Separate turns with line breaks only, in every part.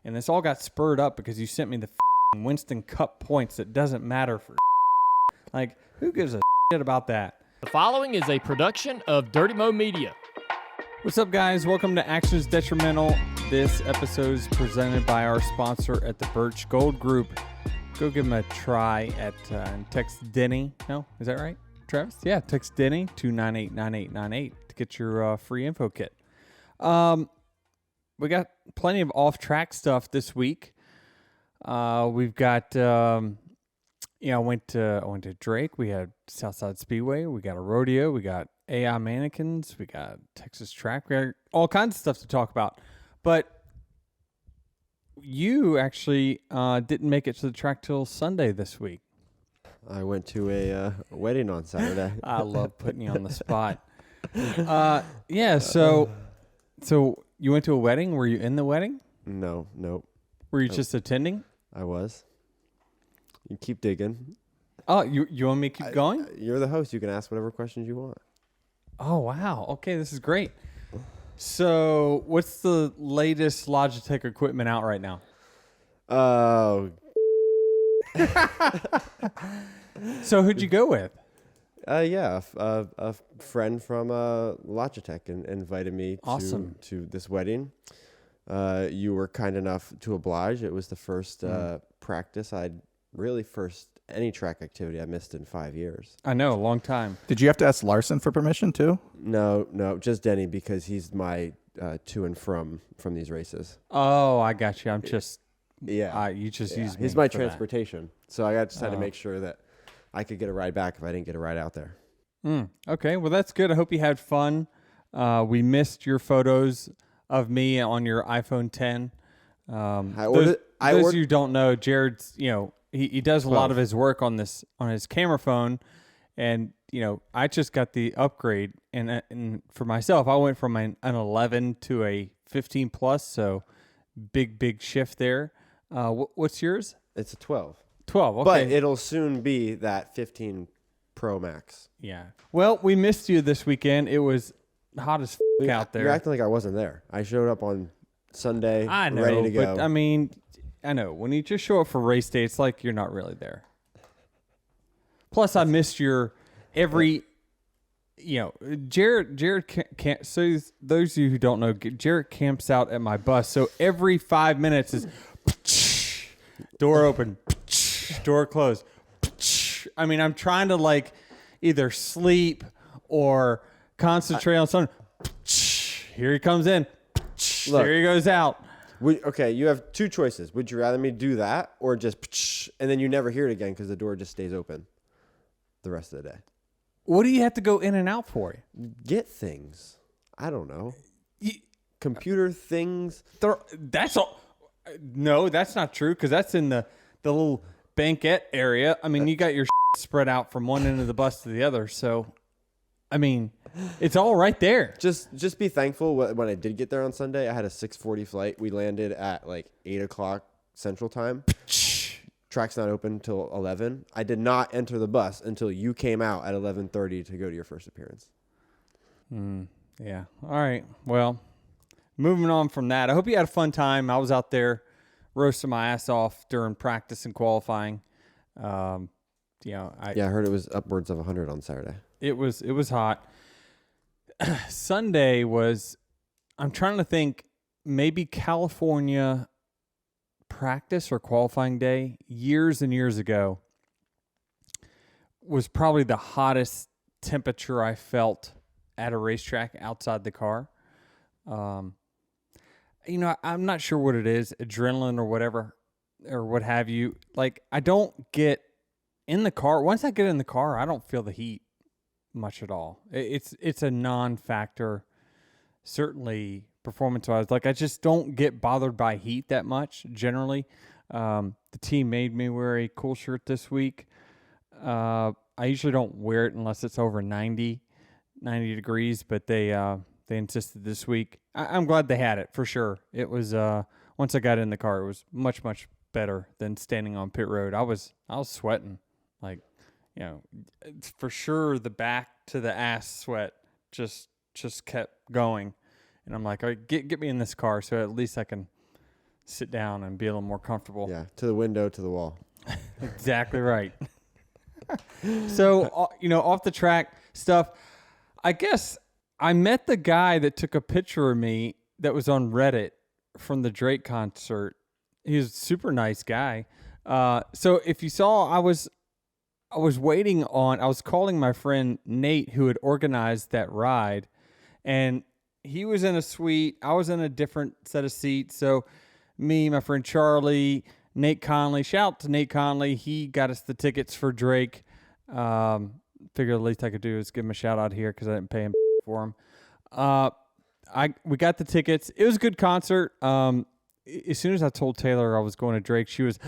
And this all got spurred up because you sent me the Winston Cup points that doesn't matter for like, who gives a shit about that?
The following is a production of Dirty Mo Media.
What's up, guys? Welcome to Actions Detrimental. This episode is presented by our sponsor at the Birch Gold Group. Go give them a try at text Denny. No, is that right, Travis? Yeah, text Denny to 989898 to get your free info kit. We got plenty of off-track stuff this week. We've got, I went to Drake. We had Southside Speedway. We got a rodeo. We got AI mannequins. We got Texas track. We got all kinds of stuff to talk about. But you actually didn't make it to the track till Sunday this week.
I went to a wedding on Saturday.
I love putting you on the spot. So you went to a wedding? Were you in the wedding?
No.
Were you just attending?
I was. You keep digging.
Oh, you want me to keep going?
You're the host. You can ask whatever questions you want.
Oh, wow. Okay, this is great. So what's the latest Logitech equipment out right now?
Oh.
So who'd you go with?
A friend from Logitech invited me to this wedding. You were kind enough to oblige. It was the first practice any track activity I missed in 5 years.
I know, a long time.
Did you have to ask Larson for permission too?
No, just Denny because he's my to and from these races.
Oh, I got you. I'm just
you
just use me.
He's my
for
transportation, so I just had to make sure that I could get a ride back if I didn't get a ride out there.
Okay, well that's good. I hope you had fun. We missed your photos of me on your iPhone 10. Those of you who don't know, Jared's, he does a lot of his work on his camera phone, and I just got the upgrade, and for myself, I went from an 11 to a 15 plus, so big shift there. What's yours?
It's a 12.
12. Okay,
but it'll soon be that 15 Pro Max.
Yeah. Well, we missed you this weekend. It was hot as out there.
You're acting like I wasn't there. I showed up on Sunday,
I know,
ready to go.
But I know when you just show up for race day, it's like you're not really there. Plus, I missed your every. Jared can't. So those of you who don't know, Jared camps out at my bus. So every 5 minutes is door open, door closed. I'm trying to either sleep or concentrate on something. Here he comes in.
Look,
there he goes out.
You have two choices. Would you rather me do that or just and then you never hear it again because the door just stays open the rest of the day?
What do you have to go in and out for?
Get things. I don't know. Computer things.
That's all. No, that's not true because that's in the little banquette area. You got your spread out from one end of the bus to the other. So, it's all right there.
Just be thankful when I did get there on Sunday. I had a 6:40 flight. We landed at 8 o'clock Central Time. Track's not open till 11. I did not enter the bus until you came out at 11:30 to go to your first appearance.
Yeah. All right. Well, moving on from that, I hope you had a fun time. I was out there roasting my ass off during practice and qualifying. I
heard it was upwards of 100 on Saturday.
It was hot. Sunday was, I'm trying to think, maybe California practice or qualifying day years and years ago was probably the hottest temperature I felt at a racetrack outside the car. I'm not sure what it is, adrenaline or whatever, or what have you. I don't get in the car. Once I get in the car, I don't feel the heat much at all. It's a non-factor, certainly performance-wise. I just don't get bothered by heat that much generally. The team made me wear a cool shirt this week. I usually don't wear it unless it's over 90 degrees, but they insisted this week. I'm glad they had it for sure. It was once I got in the car, it was much better than standing on pit road. I was sweating. It's for sure the back to the ass sweat just kept going. And I'm like, all right, get me in this car so at least I can sit down and be a little more comfortable.
Yeah, to the window, to the wall.
Exactly right. So, off the track stuff, I guess I met the guy that took a picture of me that was on Reddit from the Drake concert. He was a super nice guy. So if you saw, I was calling my friend Nate, who had organized that ride, and he was in a suite. I was in a different set of seats. So me, my friend Charlie, Nate Conley, shout out to Nate Conley. He got us the tickets for Drake. Figured the least I could do is give him a shout out here because I didn't pay him for him. We got the tickets. It was a good concert. As soon as I told Taylor I was going to Drake, she was,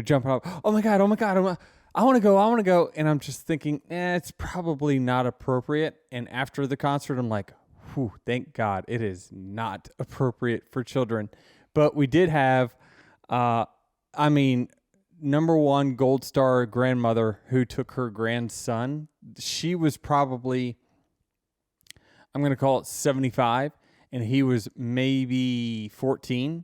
jumping up. Oh my God. I want to go. And I'm just thinking, it's probably not appropriate. And after the concert, I'm like, whew, thank God it is not appropriate for children. But we did have, number one Gold Star grandmother who took her grandson. She was probably, I'm going to call it 75, and he was maybe 14,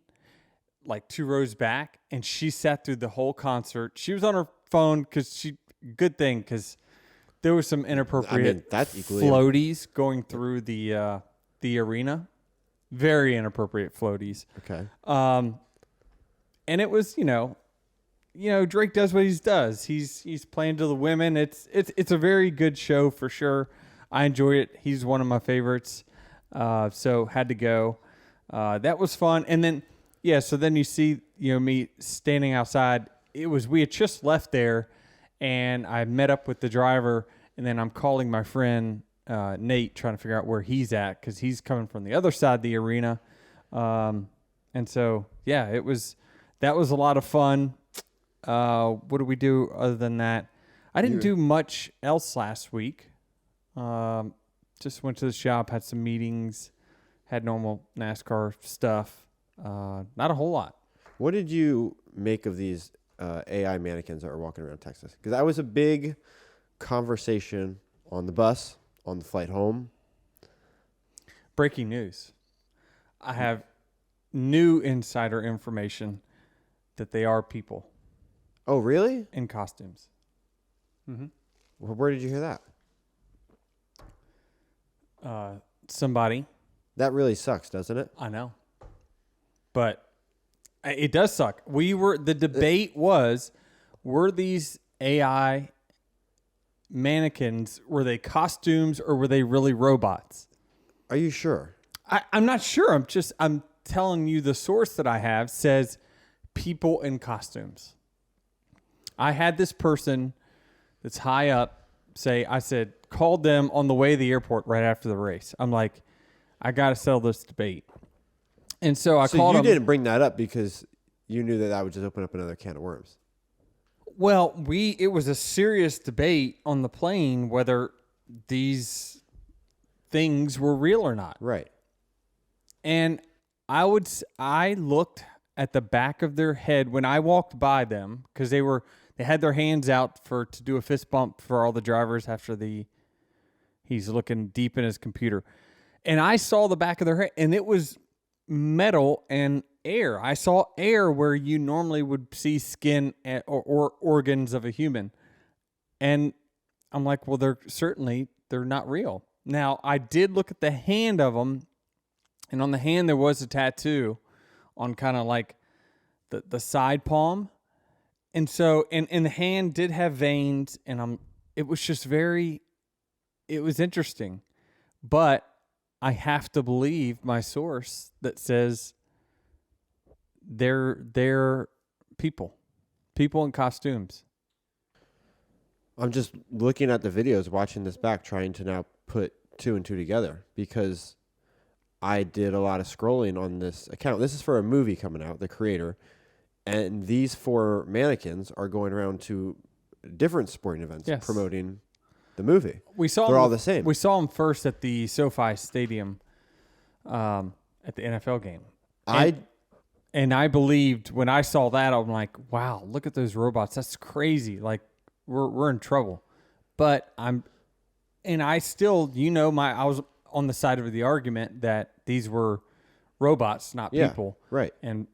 like 2 rows back, and she sat through the whole concert. She was on her phone because good thing, because there was some inappropriate floaties going through the arena. Very inappropriate floaties.
Okay.
And it was, Drake does what he does. He's playing to the women. It's a very good show for sure. I enjoy it. He's one of my favorites. So had to go. That was fun. And then, so then you see, me standing outside. We had just left there, and I met up with the driver, and then I'm calling my friend Nate, trying to figure out where he's at because he's coming from the other side of the arena. And so, that was a lot of fun. What do we do other than that? I didn't do much else last week. Just went to the shop, had some meetings, had normal NASCAR stuff. Not a whole lot.
What did you make of these AI mannequins that were walking around Texas? Because that was a big conversation on the bus, on the flight home.
Breaking news. I have new insider information that they are people.
Oh, really?
In costumes.
Mm-hmm. Well, where did you hear that?
Somebody.
That really sucks, doesn't it?
I know. But it does suck. The debate was, were these AI mannequins, were they costumes or were they really robots?
Are you sure?
I'm not sure. I'm telling you the source that I have says people in costumes. I had this person that's high up called them on the way to the airport right after the race. I'm like, I got to settle this debate. And so I called him.
You didn't bring that up because you knew that would just open up another can of worms.
Well, it was a serious debate on the plane whether these things were real or not.
Right.
And I looked at the back of their head when I walked by them because they had their hands out to do a fist bump for all the drivers after he's looking deep in his computer. And I saw the back of their head, and it was metal and air. I saw air where you normally would see skin or organs of a human. And I'm like, well, they're not real. Now, I did look at the hand of them, and on the hand there was a tattoo on kind of like the side palm. And so, and the hand did have veins, and it was just it was interesting. But I have to believe my source that says they're people in costumes.
I'm just looking at the videos, watching this back, trying to now put 2 and 2 together because I did a lot of scrolling on this account. This is for a movie coming out, the creator, and these 4 mannequins are going around to different sporting events promoting the movie. They're all the same.
We saw them first at the SoFi Stadium at the NFL game. And I believed when I saw that, I'm like, wow, look at those robots. That's crazy. Like, we're in trouble. But I still, I was on the side of the argument that these were robots, not people.
Right.
And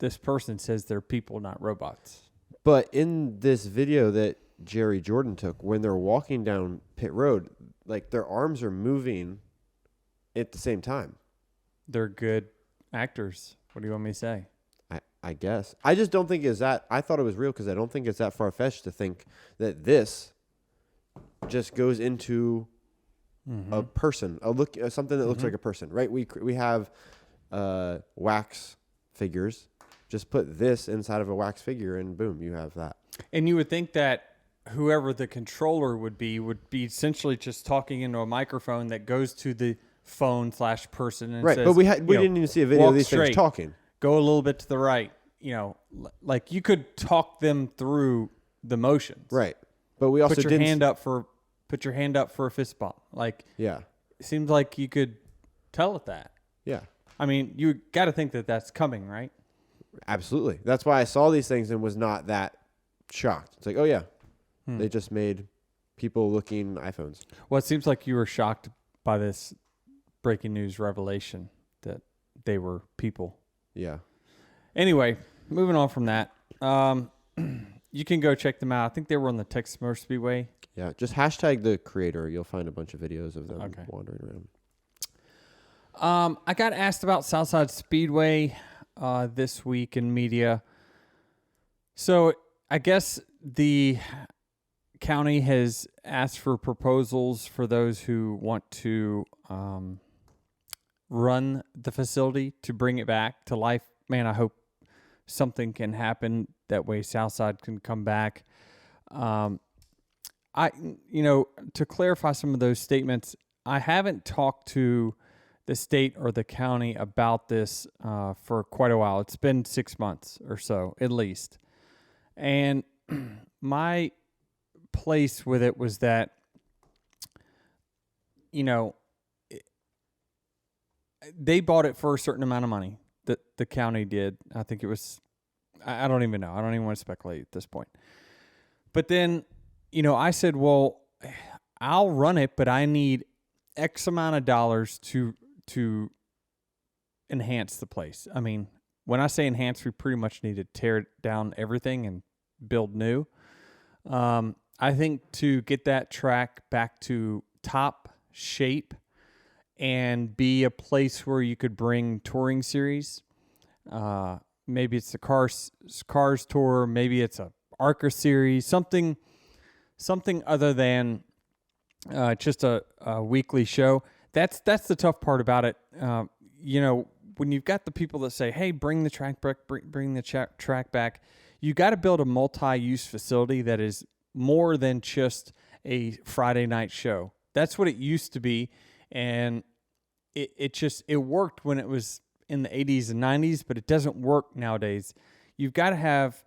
this person says they're people, not robots.
But in this video that Jerry Jordan took, when they're walking down pit road, like their arms are moving at the same time.
They're good actors. What do you want me to say?
I guess. I just don't think it's that. I thought it was real because I don't think it's that far-fetched to think that this just goes into a person, something that looks like a person, right? We have wax figures. Just put this inside of a wax figure, and boom, you have that.
And you would think that whoever the controller would be essentially just talking into a microphone that goes to the phone/person and
right.
says,
But we didn't even see a video of these things talking.
Go a little bit to the right. Like you could talk them through the motions.
Right. But we also
put your hand up for a fist bump. Like,
yeah,
it seems like you could tell it that.
Yeah.
I mean, you got to think that that's coming, right?
Absolutely. That's why I saw these things and was not that shocked. It's like, oh yeah, they just made people looking iPhones.
Well, it seems like you were shocked by this breaking news revelation that they were people.
Yeah.
Anyway, moving on from that, you can go check them out. I think they were on the Texas Motor Speedway.
Yeah, just hashtag the creator. You'll find a bunch of videos of them wandering around.
I got asked about Southside Speedway this week in media. So I guess the county has asked for proposals for those who want to run the facility to bring it back to life. Man, I hope something can happen that way. Southside can come back. To clarify some of those statements, I haven't talked to the state or the county about this for quite a while. It's been 6 months or so, at least. And my place with it was that, they bought it for a certain amount of money. The county did. I think it was, I don't even know. I don't even want to speculate at this point. But then, I said, well, I'll run it, but I need X amount of dollars to enhance the place. I mean, when I say enhance, we pretty much need to tear down everything and build new. I think to get that track back to top shape and be a place where you could bring touring series. Maybe it's the Cars Tour. Maybe it's a ARCA series. Something other than just a weekly show. That's the tough part about it. When you've got the people that say, "Hey, bring the track back, bring the track back," you got to build a multi-use facility that is more than just a Friday night show. That's what it used to be, and it worked when it was in the 80s and 90s, but it doesn't work nowadays. You've got to have,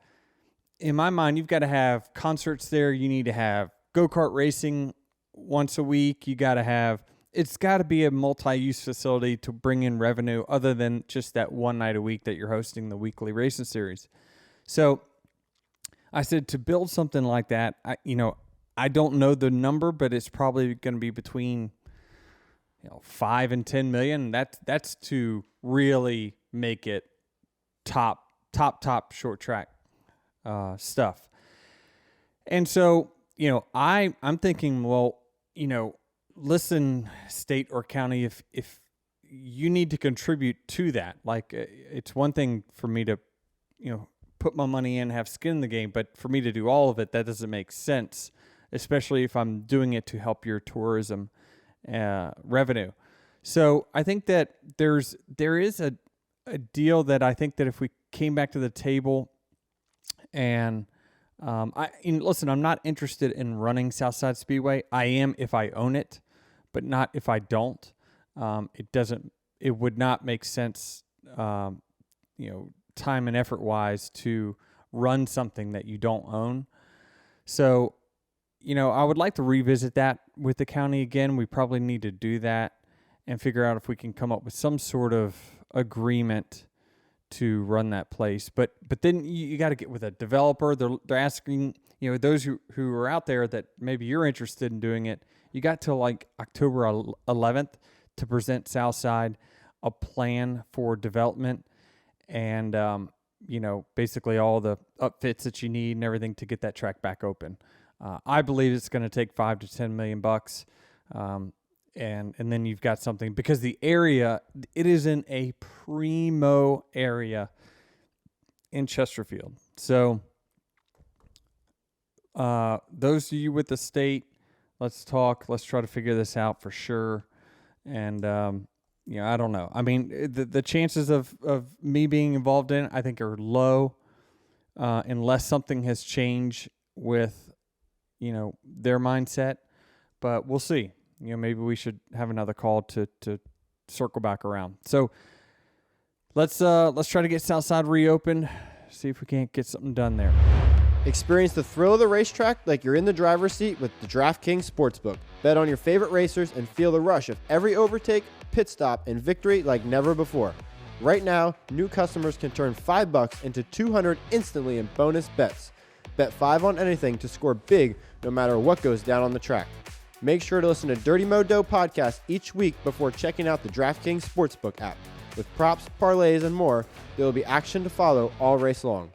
in my mind, you've got to have concerts there. You need to have go-kart racing once a week. It's got to be a multi-use facility to bring in revenue other than just that one night a week that you're hosting the weekly racing series. So I said to build something like that, I don't know the number, but it's probably going to be between 5 and 10 million. That's to really make it top short track stuff. And so, I'm thinking, well, listen, state or county, if you need to contribute to that, like it's one thing for me to, put my money in, have skin in the game, but for me to do all of it, that doesn't make sense, especially if I'm doing it to help your tourism revenue. So I think that there is a deal that I think that if we came back to the table and listen, I'm not interested in running Southside Speedway. I am if I own it, but not if I don't. It would not make sense, time and effort wise to run something that you don't own. So, I would like to revisit that with the county again. We probably need to do that and figure out if we can come up with some sort of agreement to run that place. But then you got to get with a developer. They're asking, those who are out there that maybe you're interested in doing it, you got till like October 11th to present Southside a plan for development. And basically all the upfits that you need and everything to get that track back open. I believe it's going to take $5 to $10 million bucks. And then you've got something, because the area, it is in a primo area in Chesterfield. So those of you with the state, let's talk. Let's try to figure this out for sure. And, I don't know. I mean, the chances of me being involved in it, I think, are low unless something has changed with, their mindset. But we'll see. Maybe we should have another call to circle back around. So let's try to get Southside reopened. See if we can't get something done there.
Experience the thrill of the racetrack like you're in the driver's seat with the DraftKings Sportsbook. Bet on your favorite racers and feel the rush of every overtake, pit stop, and victory like never before. Right now, new customers can turn $5 into $200 instantly in bonus bets. Bet 5 on anything to score big no matter what goes down on the track. Make sure to listen to Dirty Modo podcast each week before checking out the DraftKings Sportsbook app. With props, parlays, and more, there will be action to follow all race long.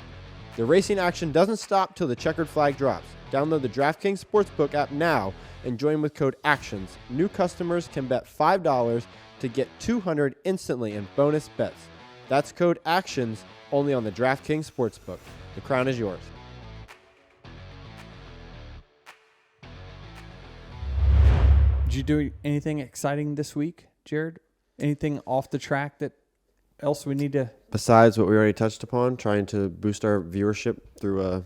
The racing action doesn't stop till the checkered flag drops. Download the DraftKings Sportsbook app now and join with code ACTIONS. New customers can bet $5 to get $200 instantly in bonus bets. That's code ACTIONS only on the DraftKings Sportsbook. The crown is yours.
Did you do anything exciting this week, Jared? Anything off the track that else we need to...
Besides what we already touched upon, trying to boost our viewership through a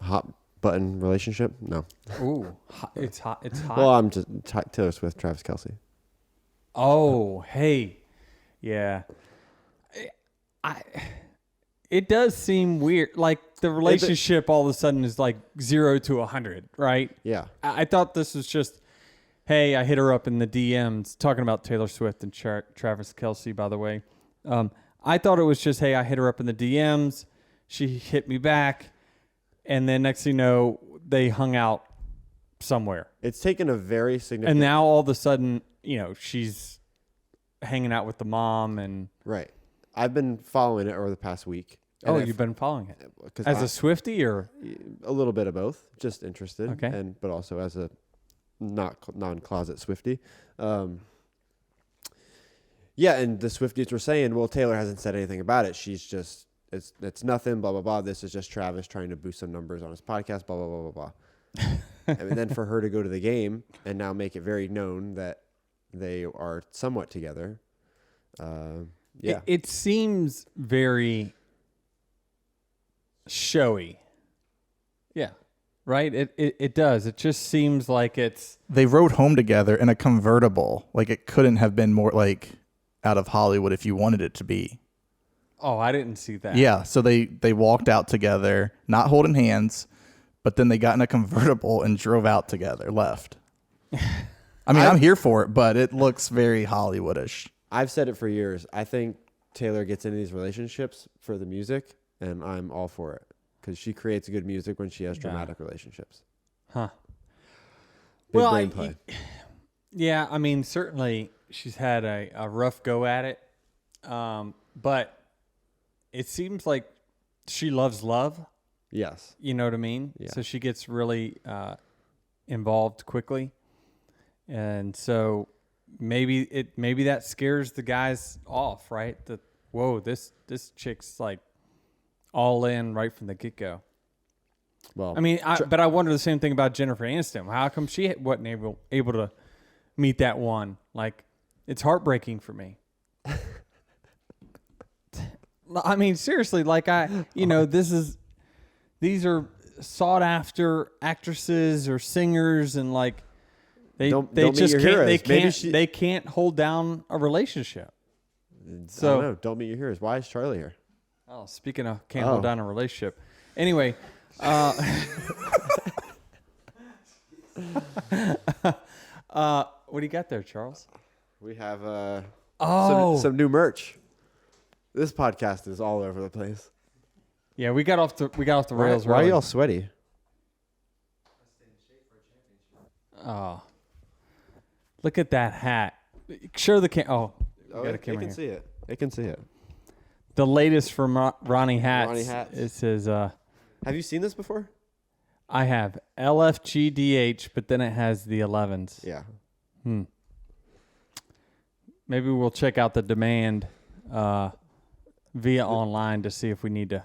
hot button relationship? No.
Ooh, it's hot. It's hot.
Well, I'm just Taylor Swift, Travis Kelce.
Oh, hey. Yeah. It does seem weird. Like the relationship all of a sudden is like 0 to 100, right?
Yeah.
I thought this was just, hey, I hit her up in the DMs, talking about Taylor Swift and Travis Kelce, by the way. I thought it was just, hey, I hit her up in the DMs. She hit me back. And then next thing you know, they hung out somewhere.
It's taken a very significant...
And now all of a sudden, she's hanging out with the mom and...
Right. I've been following it over the past week.
Oh, you've been following it? As a Swiftie or?
A little bit of both. Just interested.
Okay.
But also as a non-closet Swiftie. Yeah, and the Swifties were saying, well, Taylor hasn't said anything about it. She's just, it's nothing, blah, blah, blah. This is just Travis trying to boost some numbers on his podcast, blah, blah, blah, blah, blah. And then for her to go to the game and now make it very known that they are somewhat together. Yeah.
It seems very showy. Yeah. Right? It does. It just seems like it's...
They rode home together in a convertible. Like, it couldn't have been more, like, out of Hollywood if you wanted it to be.
Oh, I didn't see that.
Yeah, so they walked out together, not holding hands, but then they got in a convertible and drove out together, left. I mean, I'm here for it, but it looks very Hollywoodish.
I've said it for years. I think Taylor gets into these relationships for the music, and I'm all for it. Because she creates good music when she has dramatic relationships.
Huh.
Big brain play.
Yeah, I mean, certainly she's had a rough go at it. But it seems like she loves love.
Yes.
You know what I mean?
Yeah.
So she gets really involved quickly. And so maybe that scares the guys off, right? That, whoa, this chick's like all in right from the get-go.
Well,
I mean, but I wonder the same thing about Jennifer Aniston. How come she wasn't able to meet that one? Like, it's heartbreaking for me. I mean, seriously, like these are sought after actresses or singers, and like they can't hold down a relationship. So
I don't know. Don't meet your heroes. Why is Charlie here?
Oh, speaking of can't hold down a relationship. Anyway, what do you got there, Charles?
We have some new merch. This podcast is all over the place.
Yeah, we got off the rails.
Why are y'all sweaty?
Oh, look at that hat. Show the camera. Oh,
They can see it. They can see it.
the latest from Ronnie Hatz.
Ronnie Hatz.
It says,
have you seen this before?
I have LFGDH, but then it has the 11s.
Yeah.
Maybe we'll check out the demand via online to see if we need to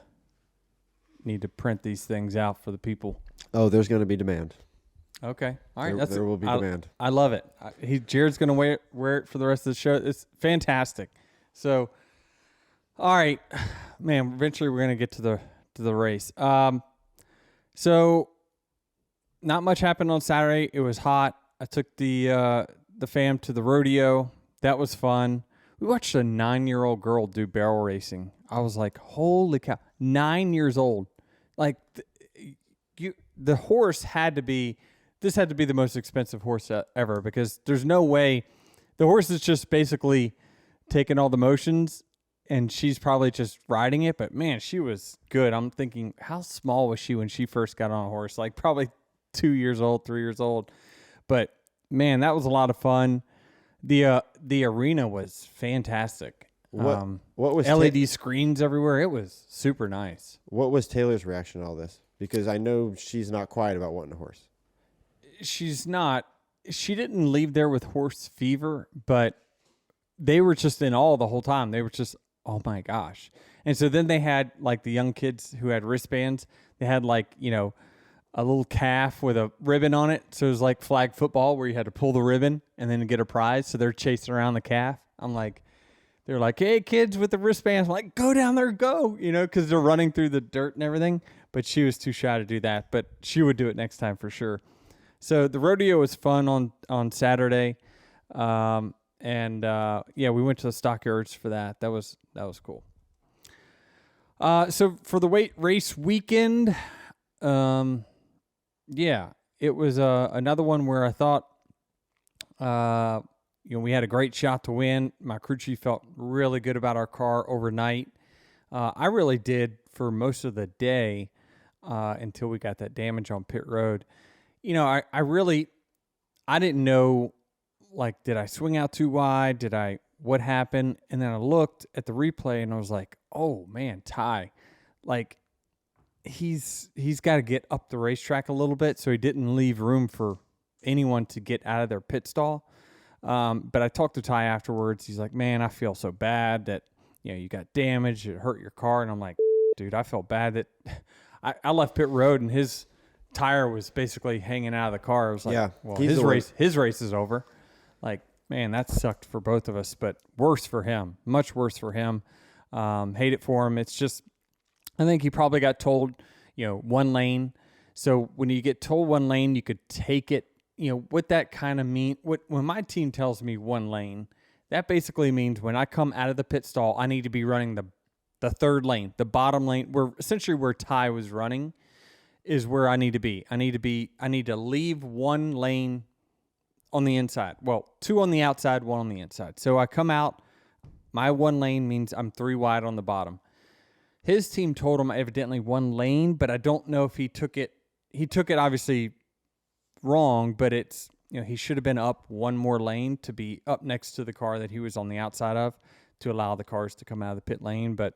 print these things out for the people.
Oh, there's going to be demand.
Okay. All right.
There will be demand.
I love it. Jared's going to wear it for the rest of the show. It's fantastic. So, all right, man, eventually we're going to get to the race. So not much happened on Saturday. It was hot. I took the fam to the rodeo. That was fun. We watched a 9-year-old girl do barrel racing. I was like, holy cow, 9 years old. Like the horse had to be the most expensive horse ever, because there's no way the horse is just basically taking all the motions and she's probably just riding it. But man, she was good. I'm thinking, how small was she when she first got on a horse? Like probably 2 years old, 3 years old. But man, that was a lot of fun. The arena was fantastic.
What was
LED screens everywhere? It was super nice.
What was Taylor's reaction to all this? Because I know she's not quiet about wanting a horse.
She's not. She didn't leave there with horse fever, but they were just in awe the whole time. They were just, oh my gosh. And so then they had like the young kids who had wristbands. They had like, a little calf with a ribbon on it. So it was like flag football where you had to pull the ribbon and then get a prize. So they're chasing around the calf. They're like, hey, kids with the wristbands. I'm like, go down there, go, because they're running through the dirt and everything. But she was too shy to do that. But she would do it next time for sure. So the rodeo was fun on Saturday. We went to the stockyards for that. That was cool. So for the race weekend, it was another one where I thought, we had a great shot to win. My crew chief felt really good about our car overnight. I really did for most of the day until we got that damage on pit road. I didn't know, like, did I swing out too wide? What happened? And then I looked at the replay and I was like, oh man, Ty, like, he's got to get up the racetrack a little bit, so he didn't leave room for anyone to get out of their pit stall. But I talked to Ty afterwards. He's like, man, I feel so bad that, you got damaged. It hurt your car. And I'm like, dude, I felt bad that I left pit road and his tire was basically hanging out of the car. I was like, well, his race is over. Like, man, that sucked for both of us, but worse for him, much worse for him. Hate it for him. It's just, I think he probably got told, one lane. So when you get told one lane, you could take it, what that kind of mean. When my team tells me one lane, that basically means when I come out of the pit stall, I need to be running the third lane, the bottom lane, where Ty was running is where I need to be. I need to leave one lane on the inside. Well, two on the outside, one on the inside. So I come out, my one lane means I'm 3 wide on the bottom. His team told him evidently one lane, but I don't know if he took it obviously wrong, but it's, he should have been up one more lane to be up next to the car that he was on the outside of to allow the cars to come out of the pit lane. But,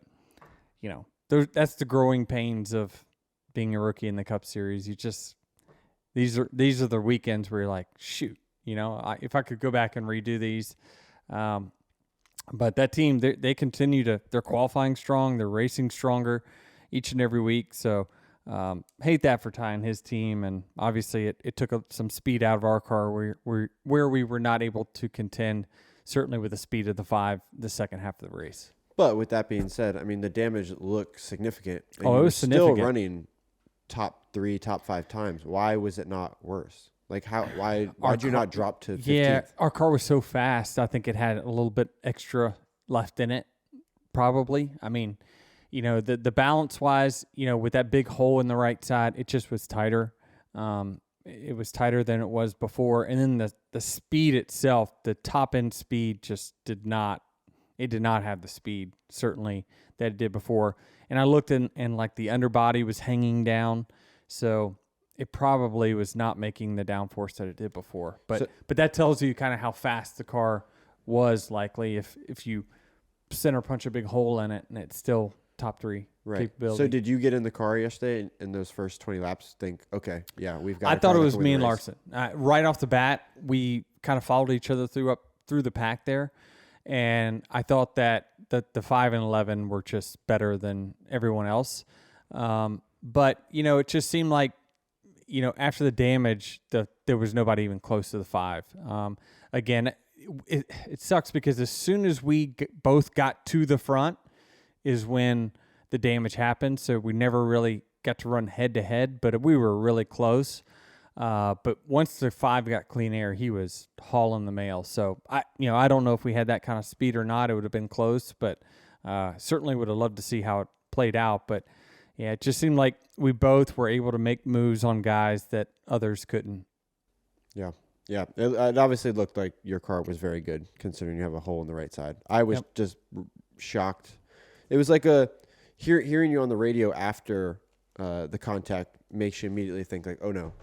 that's the growing pains of being a rookie in the Cup Series. These are the weekends where you're like, shoot, if I could go back and redo these. But that team, they continue they're qualifying strong. They're racing stronger each and every week. So hate that for Ty and his team. And obviously it took some speed out of our car where we were not able to contend, certainly with the speed of the second half of the race.
But with that being said, I mean, the damage looked significant. And
it was significant.
Still running top 3, top 5 times. Why was it not worse? Like why'd you not drop to 15th?
Yeah, our car was so fast. I think it had a little bit extra left in it, probably. I mean, the balance wise, with that big hole in the right side, it just was tighter. It was tighter than it was before. And then the speed itself, the top end speed just did not have the speed, certainly, that it did before. And I looked and like the underbody was hanging down. So it probably was not making the downforce that it did before. But that tells you kind of how fast the car was likely if you center punch a big hole in it, and it's still top 3 capability.
So did you get in the car yesterday in those first 20 laps? Think, okay, yeah, we've got.
I thought it was me and Larson. Right off the bat, we kind of followed each other through the pack there, and I thought that the 5 and 11 were just better than everyone else. But it just seemed like after the damage, there was nobody even close to the 5. Again, it sucks because as soon as we both got to the front is when the damage happened. So we never really got to run head to head, but we were really close. But once the 5 got clean air, he was hauling the mail. So I don't know if we had that kind of speed or not. It would have been close, but certainly would have loved to see how it played out. But yeah, it just seemed like we both were able to make moves on guys that others couldn't.
Yeah. Yeah. It obviously looked like your car was very good considering you have a hole in the right side. I was just shocked. It was like hearing you on the radio after the contact makes you immediately think like, oh no,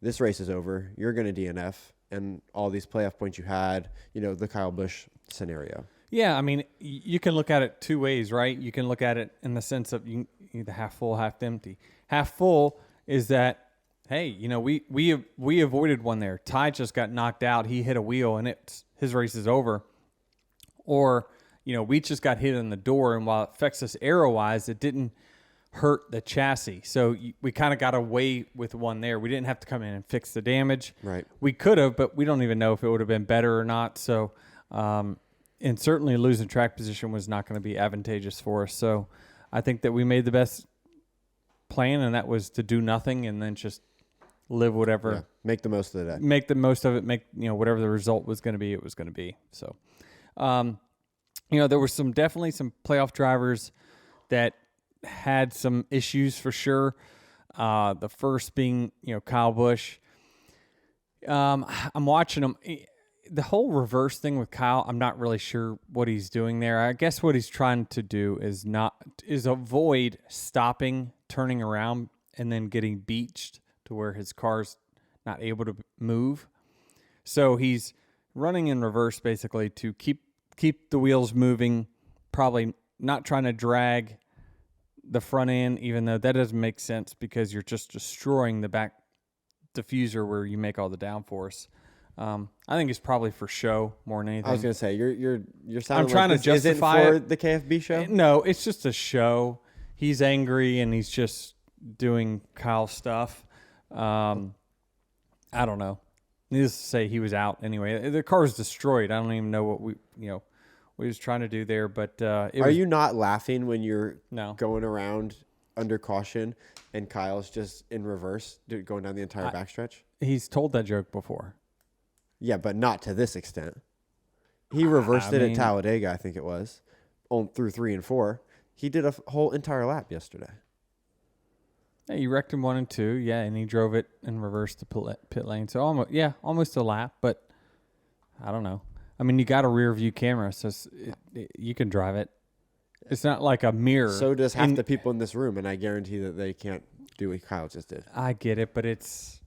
this race is over. You're going to DNF, and all these playoff points you had, the Kyle Busch scenario. Yeah,
I mean, you can look at it 2 ways, right? You can look at it in the sense of either half full, half empty. Half full is that, hey, we avoided one there. Ty just got knocked out. He hit a wheel, and his race is over. Or, we just got hit in the door, and while it affects us aero-wise, it didn't hurt the chassis. So we kind of got away with one there. We didn't have to come in and fix the damage.
Right.
We could have, but we don't even know if it would have been better or not. So, and certainly losing track position was not going to be advantageous for us. So I think that we made the best plan, and that was to do nothing and then just live whatever.
Yeah. Make the most of that.
Make the most of it. Whatever the result was going to be, it was going to be. So, there were definitely some playoff drivers that had some issues for sure. The first being, Kyle Busch. I'm watching him. The whole reverse thing with Kyle, I'm not really sure what he's doing there. I guess what he's trying to do is avoid stopping, turning around, and then getting beached to where his car's not able to move. So he's running in reverse basically to keep the wheels moving, probably not trying to drag the front end, even though that doesn't make sense because you're just destroying the back diffuser where you make all the downforce. I think it's probably for show more than anything.
I was gonna say you're sounding.
I'm trying
like
to justify
for
it
the KFB show.
No, it's just a show. He's angry and he's just doing Kyle stuff. I don't know. Needless to say, he was out anyway. The car was destroyed. I don't even know what what he was trying to do there. But are
you not laughing when you're
No.
going around under caution and Kyle's just in reverse, going down the entire backstretch?
He's told that joke before.
Yeah, but not to this extent. He reversed it at Talladega, I think it was, through 3 and 4. He did a whole entire lap yesterday.
Yeah, you wrecked him 1 and 2, yeah, and he drove it in reverse to pit lane. So almost a lap, but I don't know. I mean, you got a rear view camera, so you can drive it. It's not like a mirror.
So does half the people in this room, and I guarantee that they can't do what Kyle just did.
I get it, but it's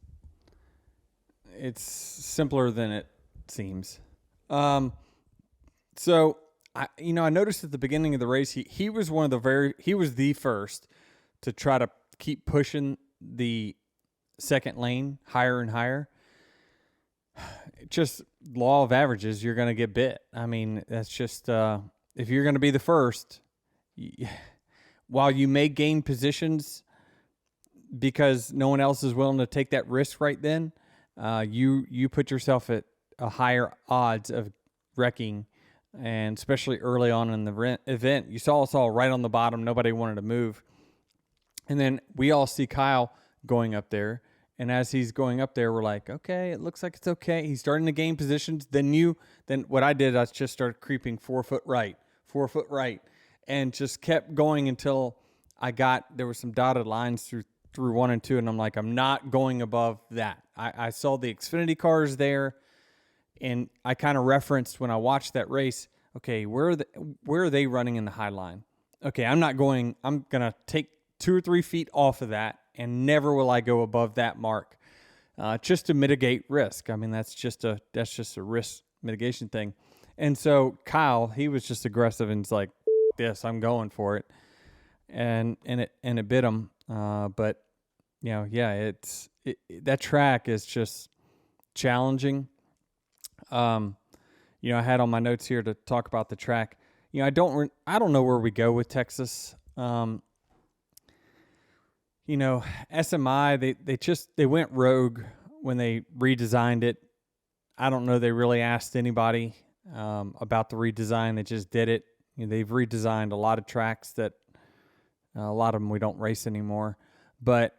simpler than it seems. So I noticed at the beginning of the race, he was the first to try to keep pushing the second lane higher and higher. Just law of averages, you're going to get bit. I mean, that's just if you're going to be the first, while you may gain positions because no one else is willing to take that risk right then, you put yourself at a higher odds of wrecking, and especially early on in the event. You saw us all right on the bottom. Nobody wanted to move. And then we all see Kyle going up there. And as he's going up there, we're like, okay, it looks like it's okay. He's starting to gain positions. Then what I did, I just started creeping 4 foot right, and just kept going until there were some dotted lines through 1 and 2. And I'm like, I'm not going above that. I saw the Xfinity cars there, and I kind of referenced when I watched that race, okay, where are they running in the high line? Okay, I'm going to take 2 or 3 feet off of that, and never will I go above that mark, just to mitigate risk. I mean, that's just a risk mitigation thing. And so Kyle, he was just aggressive and it's like, this, I'm going for it. And it bit him. But that track is just challenging. I had on my notes here to talk about the track. I don't know where we go with Texas. SMI, they went rogue when they redesigned it. I don't know they really asked anybody about the redesign. They just did it. They've redesigned a lot of tracks that a lot of them we don't race anymore. But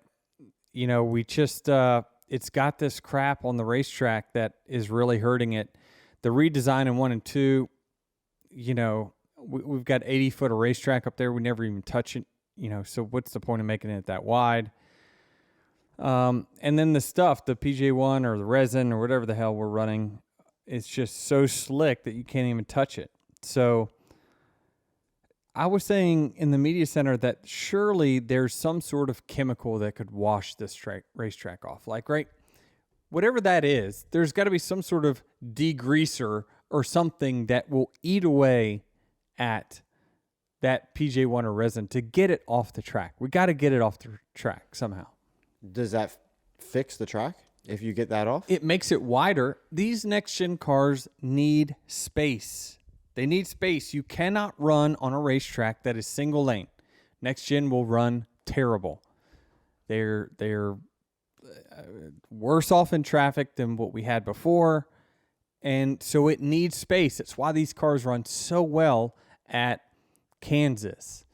we just it's got this crap on the racetrack that is really hurting it. The redesign in 1 and 2, we've got 80 foot of racetrack up there. We never even touch it. So what's the point of making it that wide? And then the stuff, the PJ1 or the resin or whatever the hell we're running, it's just so slick that you can't even touch it. So I was saying in the media center that surely there's some sort of chemical that could wash this racetrack off. Like, right, whatever that is, there's got to be some sort of degreaser or something that will eat away at that PJ1 or resin to get it off the track. We got to get it off the track somehow.
Does that fix the track if you get that off?
It makes it wider. These next-gen cars need space. They need space. You cannot run on a racetrack that is single lane. Next-gen will run terrible. They're worse off in traffic than what we had before, and so it needs space. That's why these cars run so well at Kansas,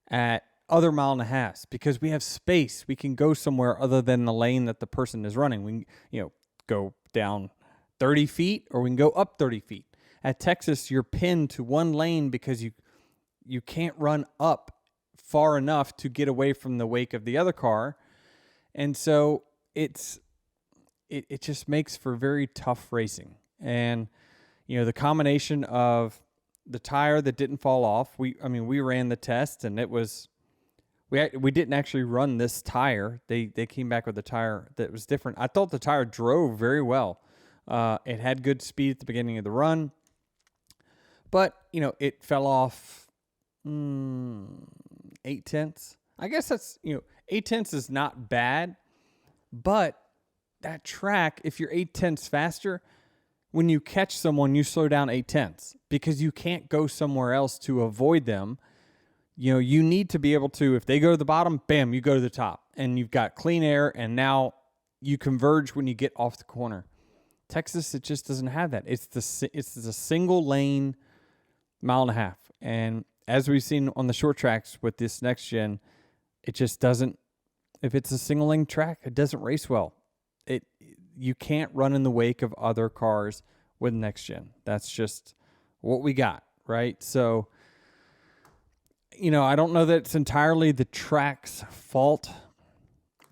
at other mile and a halves, because we have space. We can go somewhere other than the lane that the person is running. We can, go down 30 feet or we can go up 30 feet. At Texas, you're pinned to one lane because you can't run up far enough to get away from the wake of the other car. And so it just makes for very tough racing. And, the combination of the tire that didn't fall off, we ran the test and it was, we didn't actually run this tire. They came back with a tire that was different. I thought the tire drove very well. It had good speed at the beginning of the run. But, it fell off 0.8. I guess that's, 0.8 is not bad. But that track, if you're 0.8 faster, when you catch someone, you slow down 0.8 because you can't go somewhere else to avoid them. You need to be able to, if they go to the bottom, bam, you go to the top. And you've got clean air, and now you converge when you get off the corner. Texas, it just doesn't have that. It's the single lane mile and a half. And as we've seen on the short tracks with this next gen, it just doesn't, if it's a single lane track, it doesn't race well. You can't run in the wake of other cars with next gen. That's just what we got, right? So, I don't know that it's entirely the track's fault,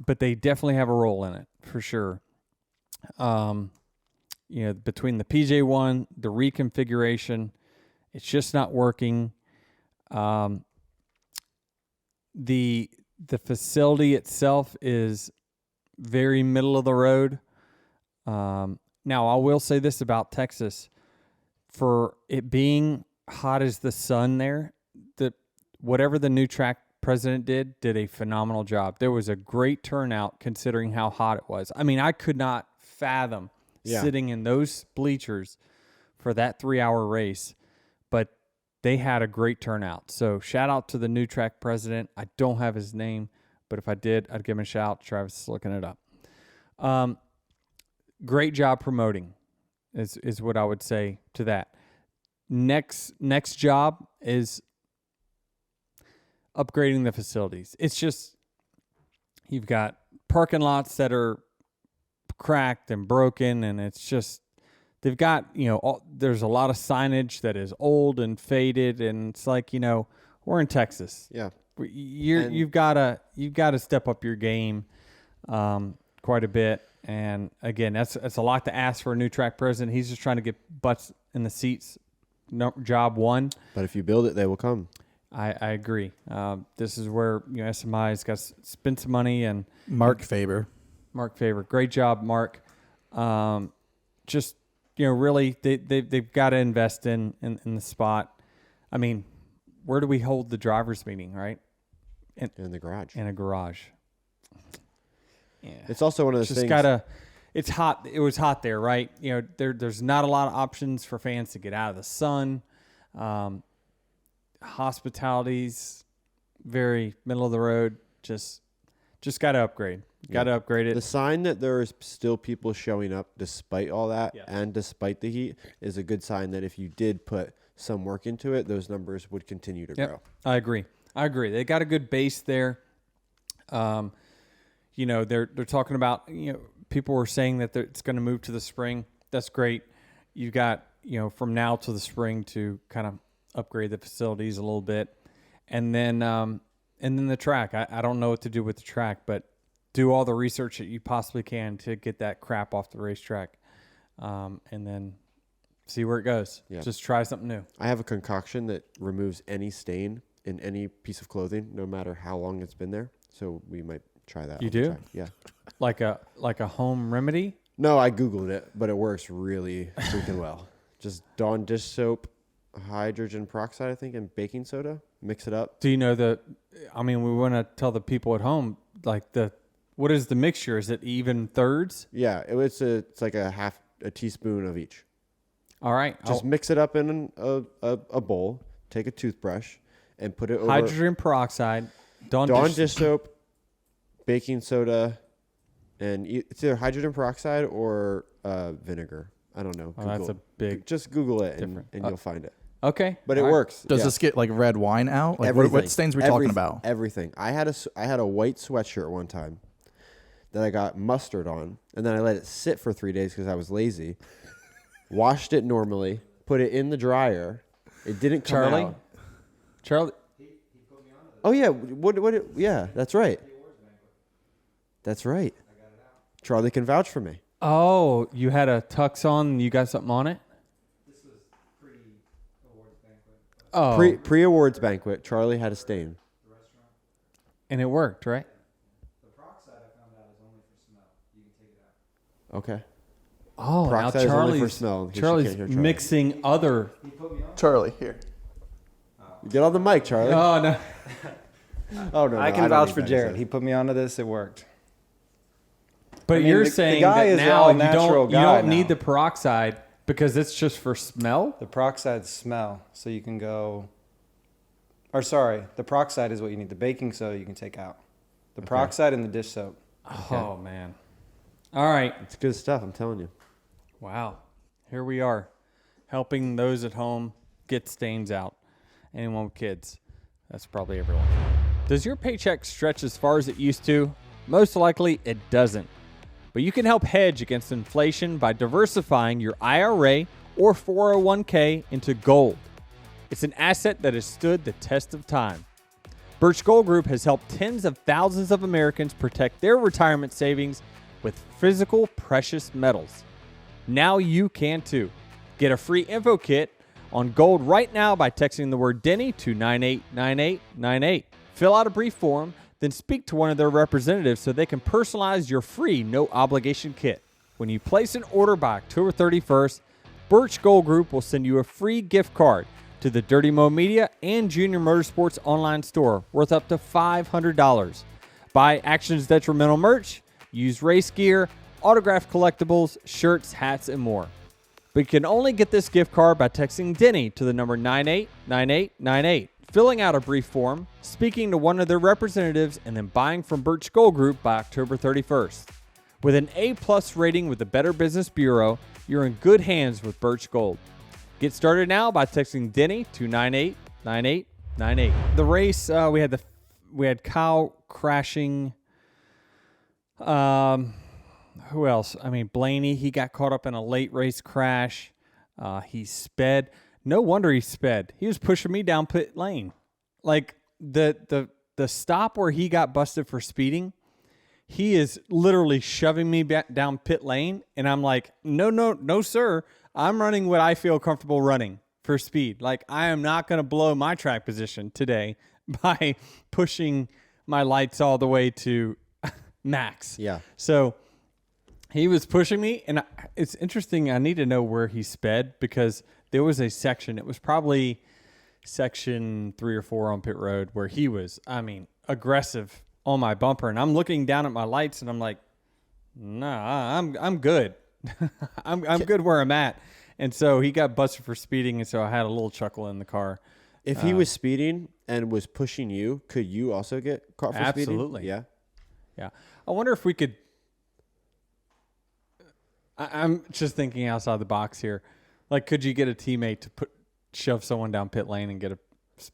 but they definitely have a role in it for sure. Between the PJ1, the reconfiguration, it's just not working. The facility itself is very middle of the road. Now, I will say this about Texas. For it being hot as the sun there, whatever the new track president did a phenomenal job. There was a great turnout considering how hot it was. I mean, I could not fathom sitting in those bleachers for that 3-hour race, but they had a great turnout. So shout out to the new track president. I don't have his name, but if I did, I'd give him a shout. Travis is looking it up. Great job promoting is what I would say to that. Next job is upgrading the facilities. It's just, you've got parking lots that are cracked and broken, and it's just, they've got, there's a lot of signage that is old and faded, and it's like, we're in Texas.
Yeah.
You've got to step up your game quite a bit. And again, that's a lot to ask for a new track president. He's just trying to get butts in the seats. No, job one.
But if you build it, they will come.
I agree. This is where SMI's got to spend some money. And
Mark Faber,
great job, Mark. Just really they've got to invest in the spot. I mean, where do we hold the drivers' meeting, right?
In the garage.
In a garage. Yeah.
It's also one of those
Just
things.
It's hot. It was hot there, right? There's not a lot of options for fans to get out of the sun. Hospitality's very middle of the road. Just got to upgrade. Got to upgrade it.
The sign that there is still people showing up despite all that
Yeah.
and despite the heat is a good sign that if you did put some work into it, those numbers would continue to grow.
I agree. They got a good base there. They're talking about, people were saying that it's going to move to the spring. That's great. You got, from now to the spring to kind of upgrade the facilities a little bit. And then the track. I don't know what to do with the track, but do all the research that you possibly can to get that crap off the racetrack. And then see where it goes. Yeah. Just try something new.
I have a concoction that removes any stain in any piece of clothing, no matter how long it's been there. So we might try that.
You do?
Yeah.
Like a home remedy?
No, I Googled it, but it works really freaking well. Just Dawn dish soap, hydrogen peroxide, I think, and baking soda. Mix it up.
Do you know we want to tell the people at home, what is the mixture? Is it even thirds?
Yeah, it's like a teaspoon of each.
All right.
Just mix it up in a bowl, take a toothbrush, and put it over.
Hydrogen peroxide, Dawn
dish soap, baking soda, and it's either hydrogen peroxide or vinegar. I don't know.
Oh, that's a big.
Just Google it and you'll find it.
Okay,
but it works.
Does this get like red wine out? Like what stains are we talking about?
Everything. I had a white sweatshirt one time that I got mustard on, and then I let it sit for 3 days because I was lazy. Washed it normally, put it in the dryer. It didn't come out.
Charlie.
Oh yeah, yeah, that's right. That's right. Charlie can vouch for me.
Oh, you had a tux on and you got something on it?
This was pre-awards banquet.
Oh.
Pre-awards banquet, Charlie had a stain.
The restaurant.
And it worked, right?
The peroxide I found out is only for smell. You can take it out.
Okay.
Oh,
peroxide
now
is only for smell.
Charlie's mixing other.
He put me on.
Charlie, here.
Get on the mic, Charlie.
Oh, no.
Oh, no.
I can vouch for Jared. He put me onto this. It worked.
But you're saying
guy
that
is
now
all
you
natural
don't
guy
need
now.
the peroxide because it's just for smell?
The peroxide smell, so you can go. Or sorry, the peroxide is what you need. The baking soda you can take out. The peroxide and the dish soap.
Oh, man. All right.
It's good stuff, I'm telling you.
Wow. Here we are, helping those at home get stains out. Anyone with kids. That's probably everyone. Does your paycheck stretch as far as it used to? Most likely it doesn't. But you can help hedge against inflation by diversifying your IRA or 401k into gold. It's an asset that has stood the test of time. Birch Gold Group has helped tens of thousands of Americans protect their retirement savings with physical precious metals. Now you can too. Get a free info kit on gold right now by texting the word Denny to 989898. Fill out a brief form, then speak to one of their representatives so they can personalize your free no-obligation kit. When you place an order by October 31st, Birch Gold Group will send you a free gift card to the Dirty Mo Media and Junior Motorsports online store worth up to $500. Buy Actions Detrimental merch, use race gear, autographed collectibles, shirts, hats, and more. But you can only get this gift card by texting Denny to the number 989898, filling out a brief form, speaking to one of their representatives, and then buying from Birch Gold Group by October 31st. With an A+ rating with the Better Business Bureau, you're in good hands with Birch Gold. Get started now by texting Denny to 989898. The race, we had Kyle crashing. Who else? I mean, Blaney, he got caught up in a late race crash. He sped. No wonder he sped. He was pushing me down pit lane. Like the stop where he got busted for speeding, he is literally shoving me back down pit lane. And I'm like, no, sir. I'm running what I feel comfortable running for speed. Like, I am not going to blow my track position today by pushing my lights all the way to max.
Yeah.
So He was pushing me, and it's interesting. I need to know where he sped because there was a section. It was probably section 3 or 4 on pit road where he was, aggressive on my bumper, and I'm looking down at my lights, and I'm like, nah, I'm good. I'm good where I'm at. And so he got busted for speeding, and so I had a little chuckle in the car.
If he was speeding and was pushing you, could you also get caught for speeding?
Absolutely.
Yeah.
Yeah. I wonder if we could. I'm just thinking outside the box here. Like, could you get a teammate to shove someone down pit lane and get a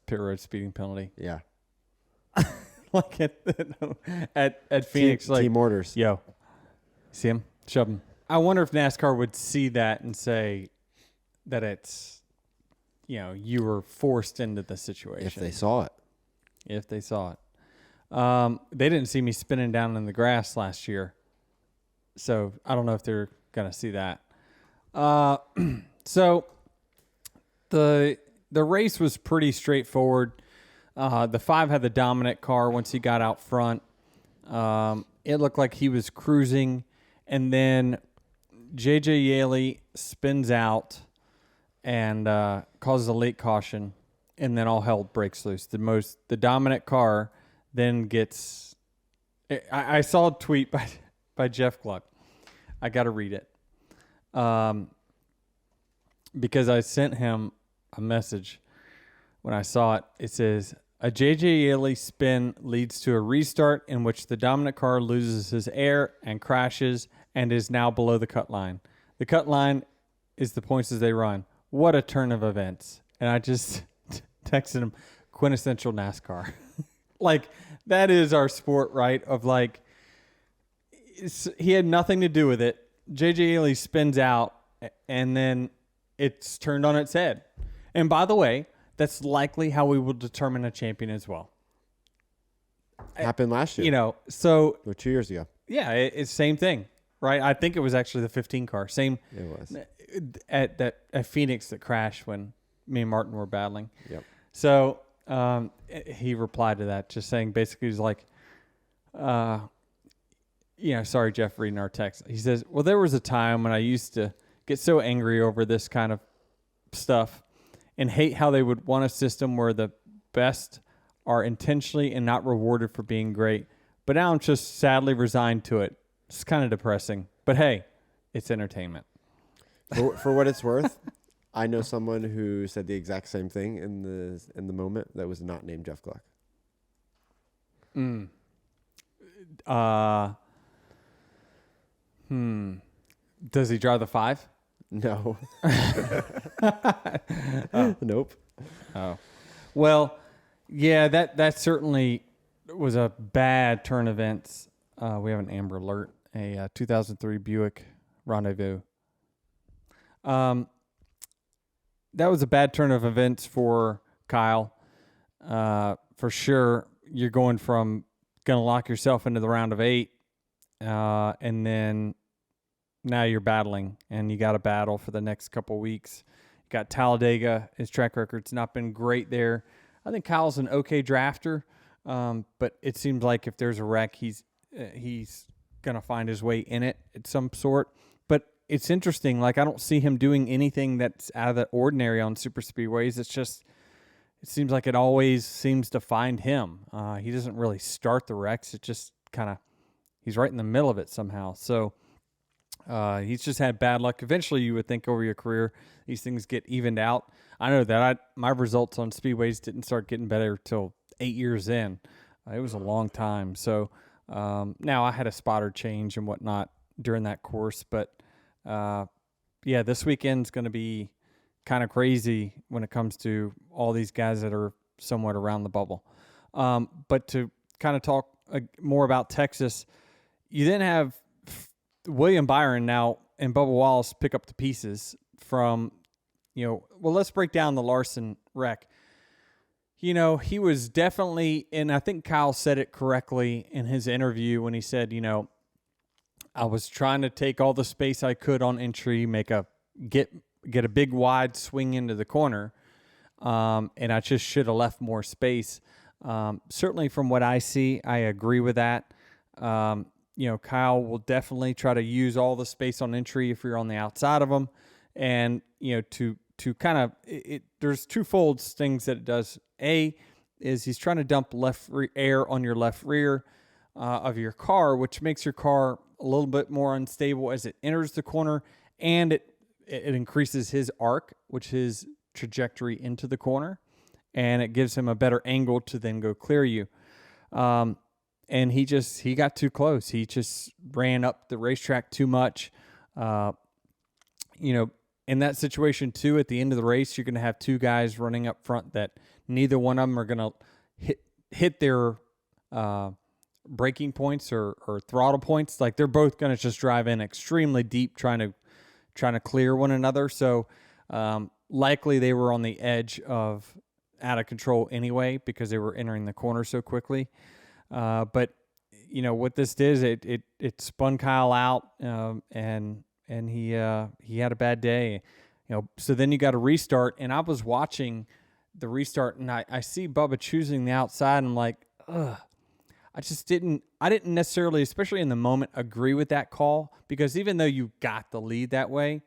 pit road speeding penalty?
Yeah.
Like at Phoenix,
team orders.
Yo, see him, shove him. I wonder if NASCAR would see that and say that it's, you were forced into the situation.
If they saw it.
They didn't see me spinning down in the grass last year, so I don't know if they're gonna see that. So the race was pretty straightforward. The 5 had the dominant car once he got out front. It looked like he was cruising, and then JJ Yaley spins out and causes a late caution, and then all hell breaks loose. The dominant car then gets. I saw a tweet by Jeff Gluck. I got to read it, because I sent him a message when I saw it. It says, a JJ Yaley spin leads to a restart in which the dominant car loses his air and crashes and is now below the cut line. The cut line is the points as they run. What a turn of events. And I just texted him, quintessential NASCAR. Like, that is our sport, right? Of like, he had nothing to do with it. JJ Yaley spins out, and then it's turned on its head. And by the way, that's likely how we will determine a champion as well.
Happened last year.
Or
2 years ago.
Yeah, it's same thing, right? I think it was actually the 15 car. Same.
It was.
At Phoenix that crashed when me and Martin were battling.
Yep.
So he replied to that, just saying basically he's like, sorry, Jeff, reading our text. He says, well, there was a time when I used to get so angry over this kind of stuff and hate how they would want a system where the best are intentionally and not rewarded for being great. But now I'm just sadly resigned to it. It's kind of depressing. But hey, it's entertainment.
For what it's worth, I know someone who said the exact same thing in the moment that was not named Jeff Gluck.
Does he drive the 5?
No. Nope.
Oh. Well, yeah, that certainly was a bad turn of events. We have an Amber Alert, a 2003 Buick Rendezvous. That was a bad turn of events for Kyle. For sure, you're going to lock yourself into the round of 8, and then now you're battling, and you got to battle for the next couple weeks. You got Talladega. His track record's not been great there. I think Kyle's an okay drafter, but it seems like if there's a wreck, he's going to find his way in it at some sort. But it's interesting. Like, I don't see him doing anything that's out of the ordinary on super speedways. It's just, it seems like it always seems to find him. He doesn't really start the wrecks. It just kind of, he's right in the middle of it somehow. So he's just had bad luck. Eventually, you would think over your career, these things get evened out. I know that my results on speedways didn't start getting better till 8 years in. It was a long time. So now I had a spotter change and whatnot during that course. But this weekend's going to be kind of crazy when it comes to all these guys that are somewhat around the bubble. But to kind of talk more about Texas, you then have William Byron now and Bubba Wallace pick up the pieces from, let's break down the Larson wreck. He was definitely, and I think Kyle said it correctly in his interview when he said, I was trying to take all the space I could on entry, get a big wide swing into the corner, and I just should have left more space. Certainly from what I see, I agree with that. Kyle will definitely try to use all the space on entry if you're on the outside of him. And, to kind of, there's twofold things that it does. A is he's trying to dump air on your left rear of your car, which makes your car a little bit more unstable as it enters the corner, and it increases his arc, which is trajectory into the corner, and it gives him a better angle to then go clear you. And he got too close. He just ran up the racetrack too much. In that situation too, at the end of the race, you're going to have two guys running up front that neither one of them are going to hit their braking points or throttle points. Like, they're both going to just drive in extremely deep, trying to clear one another. So likely they were on the edge of out of control anyway because they were entering the corner so quickly. But what this did, it spun Kyle out, and he had a bad day. So then you got to restart, and I was watching the restart, and I see Bubba choosing the outside, and I'm like, ugh. I didn't necessarily, especially in the moment, agree with that call, because even though you got the lead that way,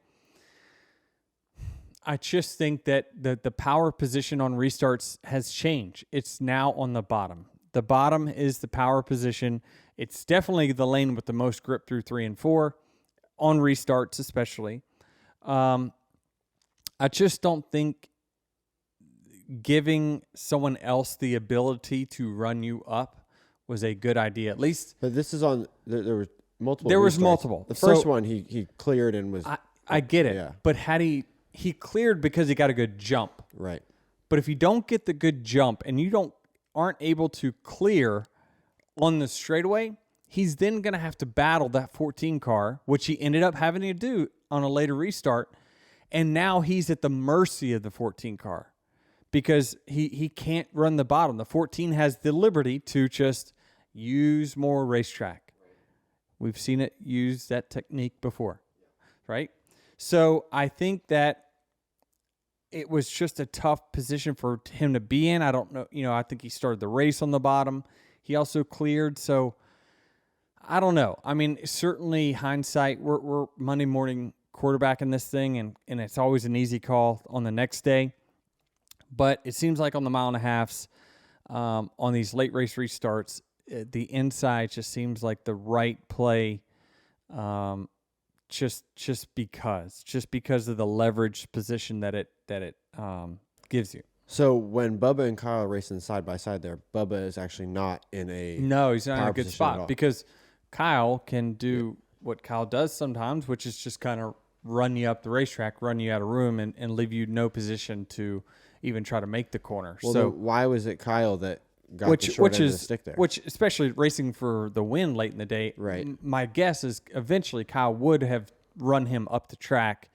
I just think that the power position on restarts has changed. It's now on the bottom. The bottom is the power position. It's definitely the lane with the most grip through 3 and 4, on restarts especially. I just don't think giving someone else the ability to run you up was a good idea, at least.
But this is on, there were multiple.
There was
restarts.
multiple.
The first one he cleared and was.
I get it.
Yeah.
But had he cleared because he got a good jump.
Right.
But if you don't get the good jump and you aren't able to clear on the straightaway, he's then going to have to battle that 14 car, which he ended up having to do on a later restart. And now he's at the mercy of the 14 car because he can't run the bottom. The 14 has the liberty to just use more racetrack. We've seen it use that technique before, right? So I think that it was just a tough position for him to be in. I don't know. I think he started the race on the bottom. He also cleared. So I don't know. I mean, certainly hindsight, we're Monday morning quarterbacking this thing, and it's always an easy call on the next day. But it seems like on the mile and a halves, on these late race restarts, the inside just seems like the right play, just because of the leverage position that it gives you.
So when Bubba and Kyle are racing side by side there, Bubba is actually not in a
No, he's not in a good
position at
spot
all.
because Kyle can do what Kyle does sometimes, which is just kind of run you up the racetrack, run you out of room, and leave you no position to even try to make the corner.
Well,
so
then why was it Kyle that got the short end of the stick there?
Which, especially racing for the win late in the day,
Right.
My guess is eventually Kyle would have run him up the track,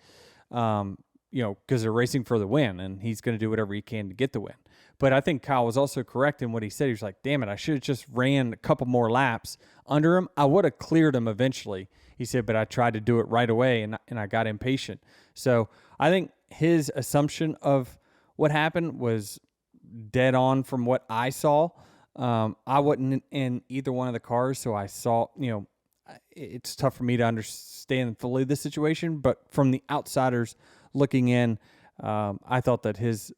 because they're racing for the win, and he's going to do whatever he can to get the win. But I think Kyle was also correct in what he said. He was like, damn it, I should have just ran a couple more laps under him. I would have cleared him eventually. He said, but I tried to do it right away, and I got impatient. So I think his assumption of what happened was dead on from what I saw. I wasn't in either one of the cars, so I saw, it's tough for me to understand fully the situation. But from the outsiders looking in, I thought that his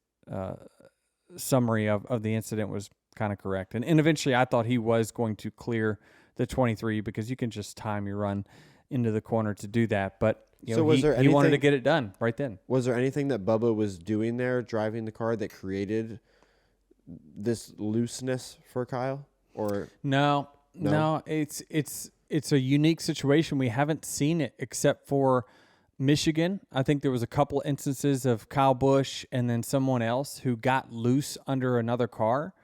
summary of the incident was kind of correct. And eventually I thought he was going to clear the 23 because you can just time your run into the corner to do that. But he wanted to get it done right then. Was there anything that Bubba was doing there, driving the car, that created this looseness for Kyle? Or No. It's a unique situation. We haven't seen it except for Michigan. I think there was a couple instances of Kyle Busch and then someone else who got loose under another car.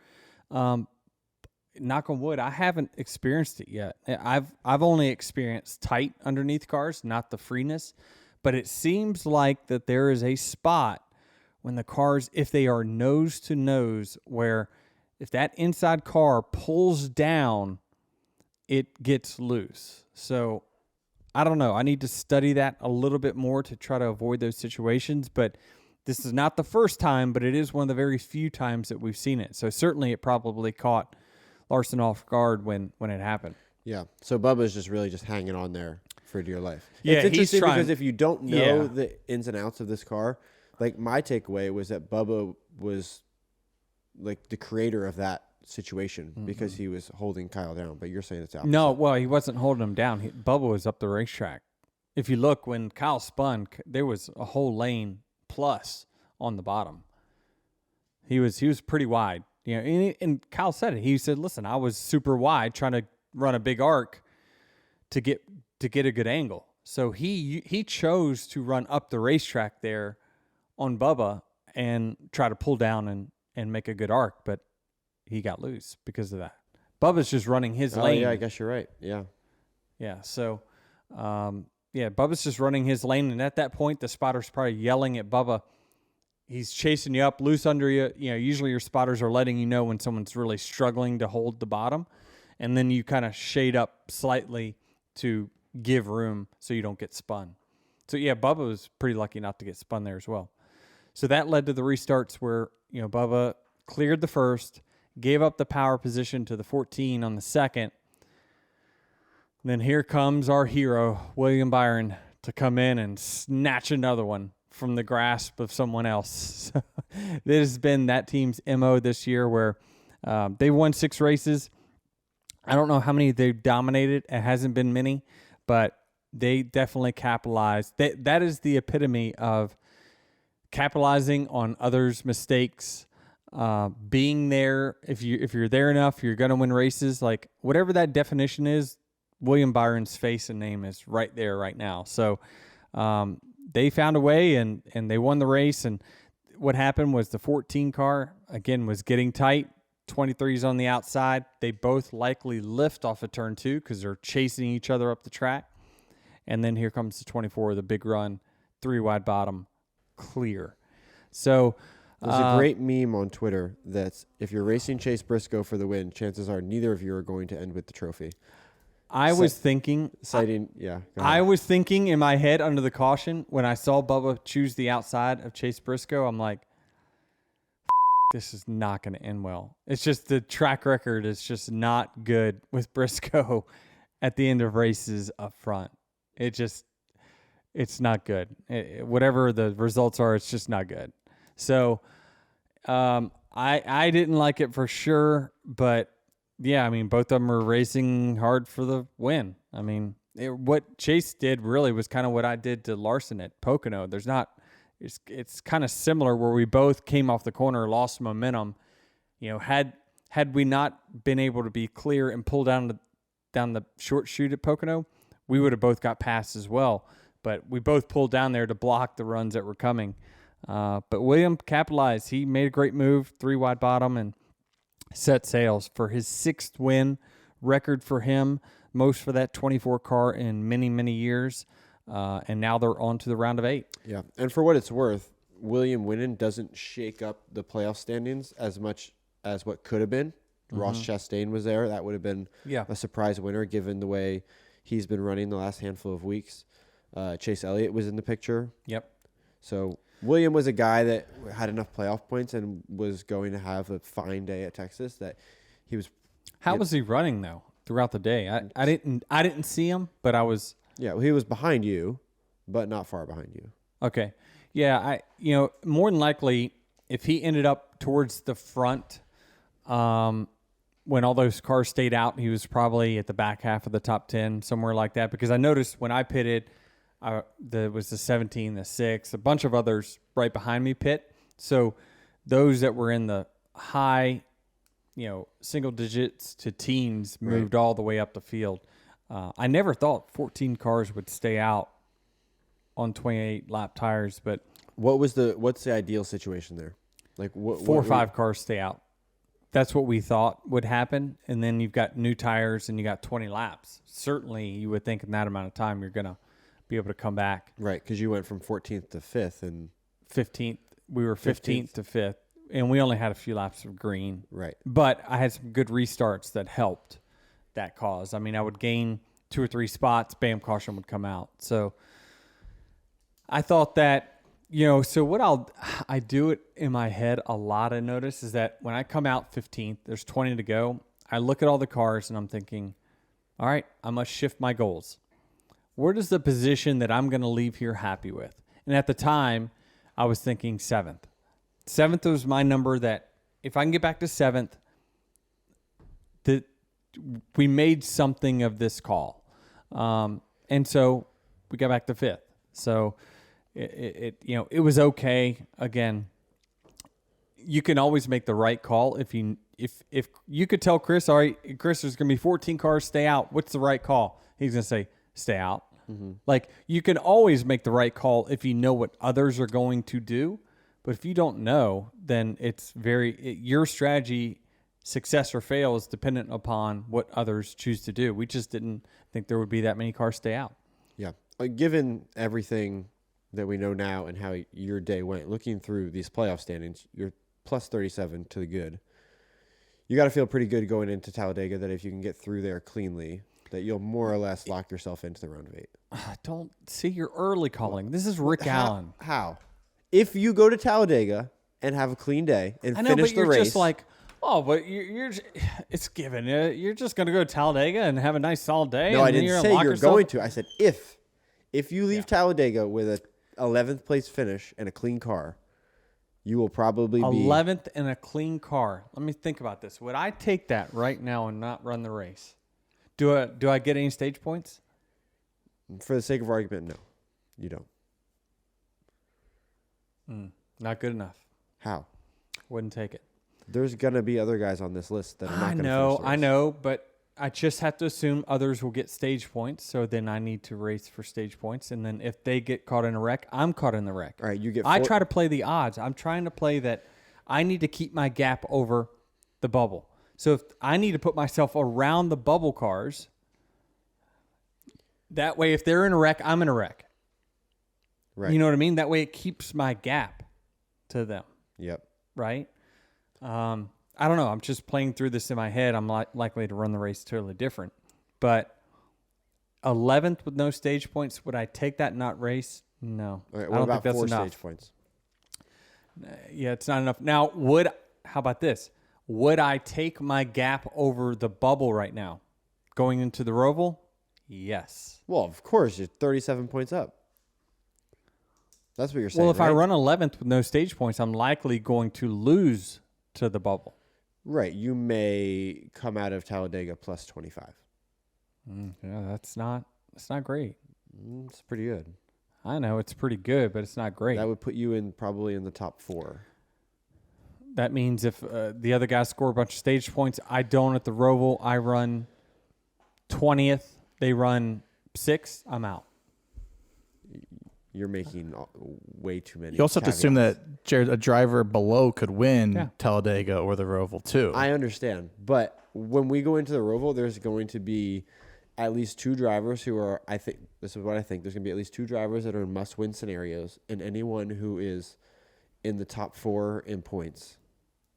Knock on wood, I haven't experienced it yet. I've only experienced tight underneath cars, not the freeness. But it seems like that there is a spot when the cars, if they are nose to nose, where if that inside car pulls down, it gets loose. So I don't know. I need to study that a little bit more to try to avoid those situations. But this is not the first time, but it is one of the very few times that we've seen it. So certainly it probably caught Larson off guard when it happened.
Yeah. So Bubba's just really just hanging on there for dear life.
Yeah,
it's interesting
he's trying,
because if you don't know
Yeah.
the ins and outs of this car, like my takeaway was that Bubba was like the creator of that situation because he was holding Kyle down. But you're saying it's opposite.
No, well, he wasn't holding him down. Bubba was up the racetrack. If you look, when Kyle spun, there was a whole lane plus on the bottom. He was pretty wide. You know, and Kyle said it. He said, "Listen, I was super wide trying to run a big arc to get a good angle." So he chose to run up the racetrack there on Bubba and try to pull down and make a good arc, but he got loose because of that. Bubba's just running his lane.
Yeah, I guess you're right. Yeah.
Yeah. So, Bubba's just running his lane, and at that point, the spotter's probably yelling at Bubba. He's chasing you up, loose under you. You know, usually your spotters are letting you know when someone's really struggling to hold the bottom, and then you kind of shade up slightly to give room so you don't get spun. So, yeah, Bubba was pretty lucky not to get spun there as well. So that led to the restarts where, you know, Bubba cleared the first, gave up the power position to the 14 on the second. Then here comes our hero, William Byron, to come in and snatch another one from the grasp of someone else. So this has been that team's MO this year where they won 6 races. I don't know how many they've dominated. It hasn't been many, but they definitely capitalized. That is the epitome of capitalizing on others' mistakes, being there. If you're there enough, you're going to win races. Like whatever that definition is, William Byron's face and name is right there right now. So they found a way and they won the race. And what happened was the 14 car, again, was getting tight. 23's on the outside. They both likely lift off of turn 2 because they're chasing each other up the track. And then here comes the 24, the big run, 3 wide bottom, clear. So
there's a great meme on Twitter that's if you're racing Chase Briscoe for the win, chances are neither of you are going to end with the trophy.
I was thinking in my head under the caution when I saw Bubba choose the outside of Chase Briscoe, I'm like, this is not going to end well. It's just the track record is just not good with Briscoe at the end of races up front. It's not good. Whatever the results are, it's just not good. So I didn't like it for sure, but yeah, I mean, both of them are racing hard for the win. I mean, what Chase did really was kind of what I did to Larson at Pocono. It's kind of similar where we both came off the corner, lost momentum. You know, had we not been able to be clear and pull down the short chute at Pocono, we would have both got past as well. But we both pulled down there to block the runs that were coming. But William capitalized. He made a great move, 3 wide bottom, and set sails for his 6th win, record for him, most for that 24 car in many, many years. And now they're on to the round of 8.
Yeah, and for what it's worth, William winning doesn't shake up the playoff standings as much as what could have been. Mm-hmm. Ross Chastain was there. That would have been a surprise winner given the way he's been running the last handful of weeks. Chase Elliott was in the picture.
Yep.
So William was a guy that had enough playoff points and was going to have a fine day at Texas. That he was.
How was he running though throughout the day? I didn't see him, but I was.
Yeah, well, he was behind you, but not far behind you.
Okay. Yeah, more than likely, if he ended up towards the front, when all those cars stayed out, he was probably at the back half of the top 10, somewhere like that. Because I noticed when I pitted, there was the 17, the 6, a bunch of others right behind me pit. So those that were in the high, single digits to teens moved all the way up the field. I never thought 14 cars would stay out on 28 lap tires, but
what's the ideal situation there? Like
4 or 5 cars stay out. That's what we thought would happen. And then you've got new tires and you got 20 laps. Certainly you would think in that amount of time, you're going to be able to come back.
Right. Cause you went from 14th to 5th and
15th. We were 15th to 5th and we only had a few laps of green.
Right.
But I had some good restarts that helped that cause. I mean, I would gain 2 or 3 spots, bam, caution would come out. So I thought that, so what I do it in my head a lot, I notice, is that when I come out 15th, there's 20 to go, I look at all the cars and I'm thinking, all right, I must shift my goals. What is the position that I'm going to leave here happy with? And at the time, I was thinking 7th. 7th was my number that if I can get back to 7th, that we made something of this call. And so we got back to 5th. So it was okay. Again, you can always make the right call if you could tell Chris, all right, Chris, there's going to be 14 cars, stay out. What's the right call? He's going to say, stay out. Mm-hmm. Like, you can always make the right call if you know what others are going to do. But if you don't know, then your strategy, success or fail, is dependent upon what others choose to do. We just didn't think there would be that many cars stay out.
Yeah. Given everything that we know now and how your day went, looking through these playoff standings, you're plus 37 to the good. You got to feel pretty good going into Talladega that if you can get through there cleanly, that you'll more or less lock yourself into the round of 8.
Don't see your early calling. This is Rick Allen.
How? If you go to Talladega and have a clean day and finish the race. I know, but you're
just like, oh, but you're it's given. You're just going to go to Talladega and have a nice solid day.
No, I didn't say you're going to. I said if you leave Talladega with a 11th place finish and a clean car, you will probably be
11th and a clean car. Let me think about this. Would I take that right now and not run the race? Do I get any stage points?
For the sake of argument, no, you don't.
Not good enough.
How?
Wouldn't take it.
There's gonna be other guys on this list that are not going to finish the race.
I know, but I just have to assume others will get stage points. So then I need to race for stage points, and then if they get caught in a wreck, I'm caught in the wreck.
All right, you get.
I try to play the odds. I'm trying to play that. I need to keep my gap over the bubble. So if I need to put myself around the bubble cars, that way if they're in a wreck, I'm in a wreck. Right. You know what I mean? That way it keeps my gap to them.
Yep.
Right? I don't know. I'm just playing through this in my head. I'm likely to run the race totally different. But 11th with no stage points, would I take that and not race? No.
All right, what about 4 stage points?
Yeah, it's not enough. Now, how about this? Would I take my gap over the bubble right now? Going into the Roval? Yes.
Well, of course. You're 37 points up. That's what you're saying,
Well, if
right?
I run 11th with no stage points, I'm likely going to lose to the bubble.
Right. You may come out of Talladega plus 25.
Yeah, that's not great.
It's pretty good.
I know it's pretty good, but it's not great.
That would put you probably in the top 4.
That means if the other guys score a bunch of stage points, I don't at the Roval. I run 20th. They run 6th. I'm out.
You're making way too many.
You also have to assume that a driver below could win Talladega or the Roval too.
I understand. But when we go into the Roval, there's going to be at least 2 drivers who are, I think, this is what I think, there's going to be at least 2 drivers that are in must-win scenarios, and anyone who is in the top 4 in points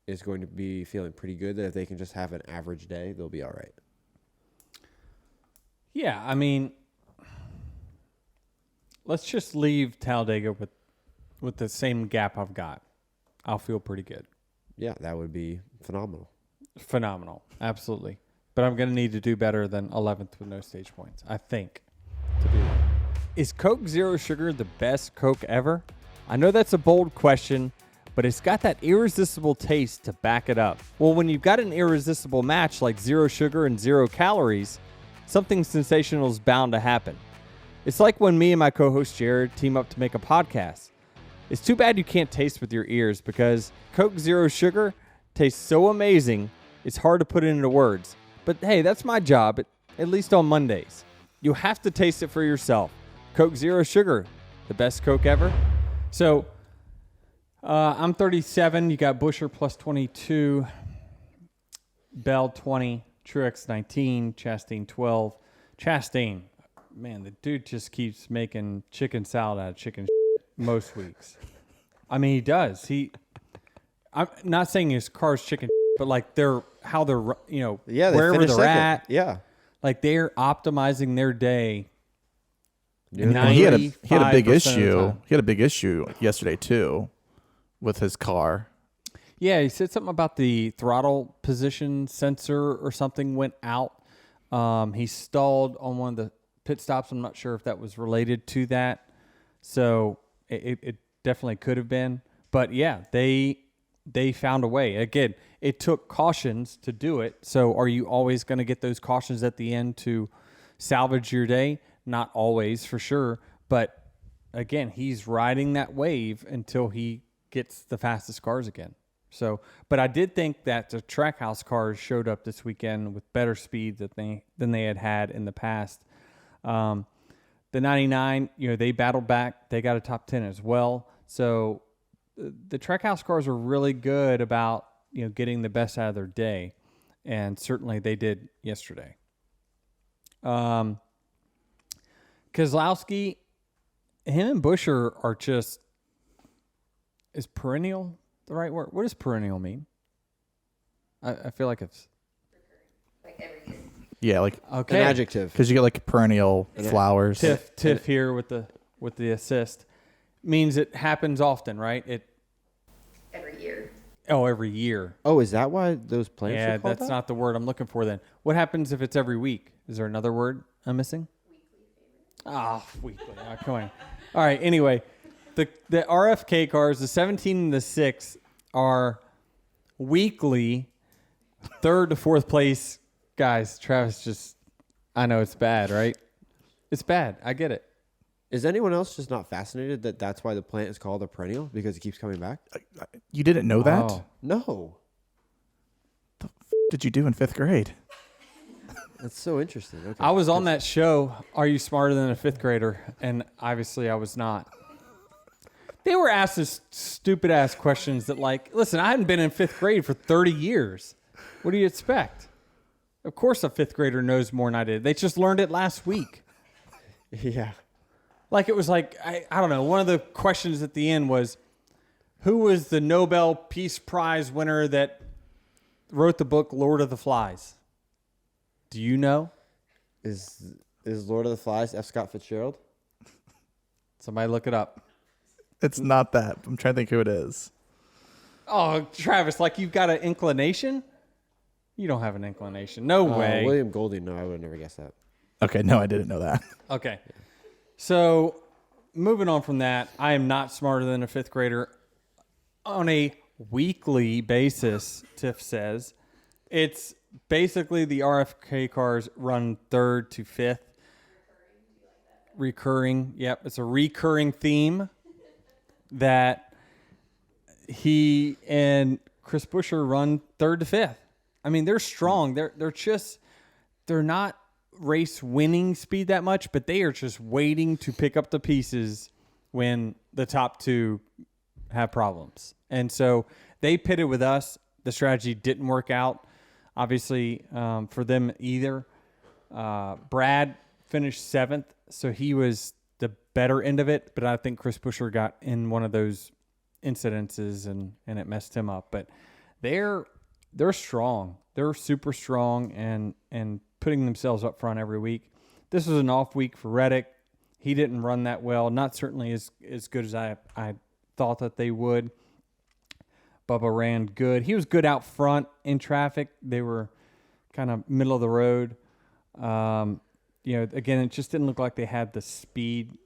is going to be feeling pretty good that if they can just have an average day, they'll be all right.
Yeah, I mean, let's just leave Talladega with the same gap I've got. I'll feel pretty good.
Yeah, that would be phenomenal.
Phenomenal, absolutely. But I'm going to need to do better than 11th with no stage points, I think, to do that. Is Coke Zero Sugar the best Coke ever? I know that's a bold question, but it's got that irresistible taste to back it up. Well, when you've got an irresistible match like zero sugar and 0 calories, something sensational is bound to happen. It's like when me and my co-host Jared team up to make a podcast. It's too bad you can't taste with your ears because Coke Zero Sugar tastes so amazing, it's hard to put it into words. But hey, that's my job, at least on Mondays. You have to taste it for yourself. Coke Zero Sugar, the best Coke ever. So, I'm 37. You got Busher plus 22, Bell 20, Truex 19, Chastain 12. Chastain, man, the dude just keeps making chicken salad out of chicken most weeks. I mean, he does. I'm not saying his car's chicken, but like how they're wherever they're at.
Yeah,
like they're optimizing their day.
Well, he had a big issue. He had a big issue yesterday too with his car.
Yeah, he said something about the throttle position sensor or something went out. He stalled on one of the pit stops. I'm not sure if that was related to that. So it definitely could have been. But, yeah, they found a way. Again, it took cautions to do it. So are you always going to get those cautions at the end to salvage your day? Not always, for sure. But, again, he's riding that wave until he gets the fastest cars again. So, but I did think that the Trackhouse cars showed up this weekend with better speed than they had in the past. The 99, they battled back. They got a top 10 as well. So the Trackhouse cars were really good about, getting the best out of their day. And certainly they did yesterday. Keselowski, him and Busch are just, is perennial the right word? What does perennial mean? I feel like it's
Like every year.
Yeah, like
okay.
An adjective.
because you get like perennial flowers.
Tiff here with the assist means it happens often, right?
Every year.
Every year.
Oh, is that why those plants
Yeah,
are called
that's
that?
not the word I'm looking for then. What happens if it's every week? Is there another word I'm missing? Weekly. Come on. All right, anyway, the RFK cars, the 17 and the 6 are weekly third to fourth place guys. Travis I know it's bad, right? It's bad. I get it.
Is anyone else just not fascinated that that's why the plant is called a perennial? Because it keeps coming back?
You didn't know that?
Oh.
No.
Did you do in 5th grade?
That's so interesting. Okay.
I was on that show, Are You Smarter Than a Fifth Grader? And obviously I was not. They were asked this stupid-ass questions that, listen, I hadn't been in 5th grade for 30 years. What do you expect? Of course a 5th grader knows more than I did. They just learned it last week.
Yeah.
It was I don't know, one of the questions at the end was, who was the Nobel Peace Prize winner that wrote the book Lord of the Flies? Do you know?
Is Lord of the Flies F. Scott Fitzgerald?
Somebody look it up.
It's not that. I'm trying to think who it is.
Oh, Travis, you've got an inclination? You don't have an inclination. No way.
William Golding. No, I would have never guessed that.
Okay, no, I didn't know that.
Okay. So, moving on from that, I am not smarter than a 5th grader. On a weekly basis, Tiff says, it's basically the RFK cars run 3rd to 5th. Recurring. Yep, it's a recurring theme that he and Chris Buescher run 3rd to 5th. I mean, they're strong. They're not race winning speed that much, but they are just waiting to pick up the pieces when the top two have problems. And so they pitted with us. The strategy didn't work out, obviously, for them either. Brad finished 7th, so he was the better end of it, but I think Chris Buescher got in one of those incidences and it messed him up. But they're strong. They're super strong and putting themselves up front every week. This was an off week for Reddick. He didn't run that well. Not certainly as good as I thought that they would. Bubba ran good. He was good out front in traffic. They were kind of middle of the road. Again, it just didn't look like they had the speed,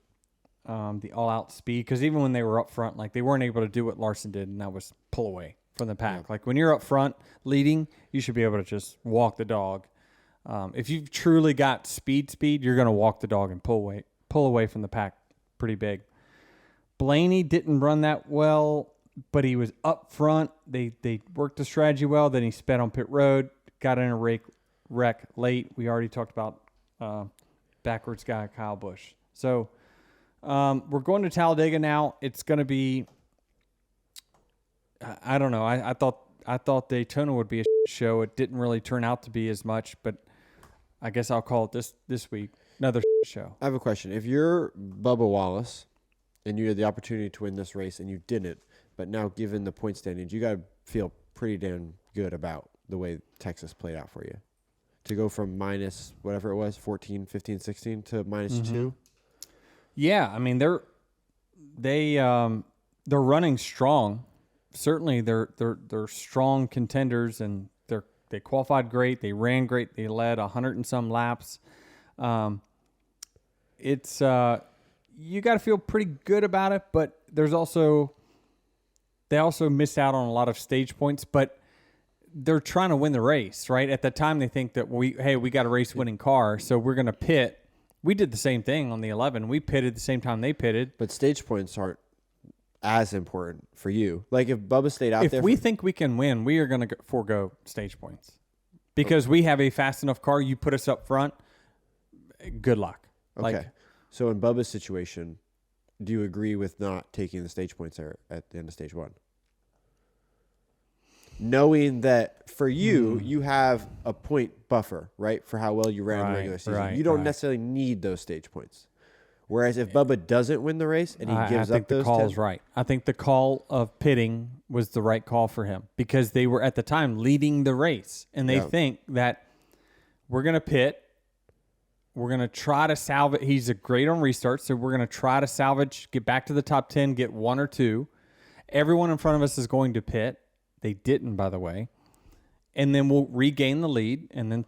the all-out speed. Because even when they were up front, they weren't able to do what Larson did, and that was pull away from the pack. When you're up front leading, you should be able to just walk the dog. If you've truly got speed, you're going to walk the dog and pull away from the pack pretty big. Blaney didn't run that well, but he was up front. They worked the strategy well. Then he sped on pit road, got in a wreck late. We already talked about backwards guy Kyle Busch. So we're going to Talladega now. It's going to be, I don't know. I thought Daytona would be a show. It didn't really turn out to be as much, but I guess I'll call it this week another show.
I have a question. If you're Bubba Wallace and you had the opportunity to win this race and you didn't, but now given the point standings, you got to feel pretty damn good about the way Texas played out for you. To go from minus whatever it was, 14, 15, 16 to minus 2.
Yeah, I mean they're running strong. Certainly they're strong contenders and they're They qualified great. They ran great. They led 100 and some laps. It's you got to feel pretty good about it, but they also missed out on a lot of stage points, but they're trying to win the race, right? At the time, they think that we got a race-winning car, so we're going to pit. We did the same thing on the 11. We pitted the same time they pitted.
But stage points aren't as important for you. Like if Bubba stayed out there.
If we think we can win, we are going to forego stage points because we have a fast enough car. You put us up front, good luck.
Okay. So in Bubba's situation, do you agree with not taking the stage points there at the end of stage 1? Knowing that for you, you have a point buffer, right, for how well you ran in the regular season. You don't necessarily need those stage points. Whereas if Bubba doesn't win the race and he gives up those, I think
the call is right. I think the call of pitting was the right call for him because they were at the time leading the race, and they think that we're going to pit. We're going to try to salvage. He's a great on restarts, so we're going to try to salvage, get back to the top 10, get 1 or 2. Everyone in front of us is going to pit. They didn't, by the way. And then we'll regain the lead and then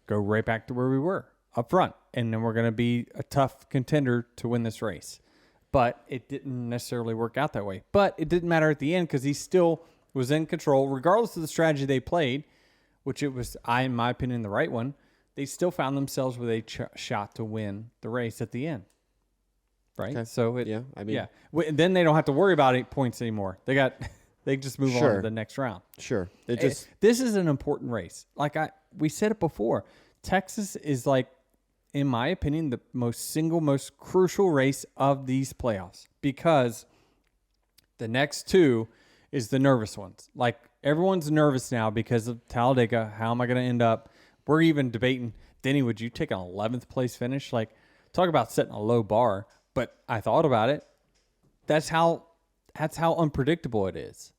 go right back to where we were, up front. And then we're going to be a tough contender to win this race. But it didn't necessarily work out that way. But it didn't matter at the end because he still was in control, regardless of the strategy they played, which it was, in my opinion, the right one. They still found themselves with a shot to win the race at the end. Right?
Okay.
So, then they don't have to worry about 8 points anymore. They just move on to the next round.
Sure.
This is an important race. Like we said it before, Texas is like, in my opinion, the most crucial race of these playoffs because the next 2 is the nervous ones. Like everyone's nervous now because of Talladega. How am I going to end up? We're even debating, Denny, would you take an 11th place finish? Like talk about setting a low bar. But I thought about it. That's how unpredictable it is.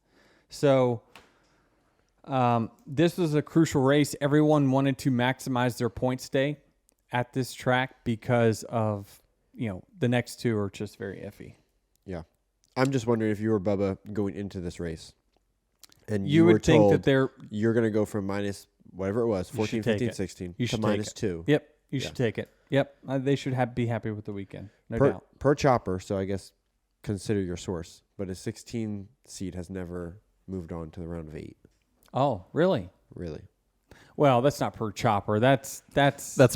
So this was a crucial race. Everyone wanted to maximize their points day at this track because of, the next 2 are just very iffy.
Yeah. I'm just wondering if you were Bubba going into this race and
you
were
would think
told
that
you're going to go from minus whatever it was, 14, 15, 16 to minus 2.
Yep. You should take it. Yep. They should be happy with the weekend. No doubt.
Per chopper. So I guess consider your source, but a 16 seed has never moved on to the round of 8.
Oh, really?
Really?
Well, that's not per chopper. That's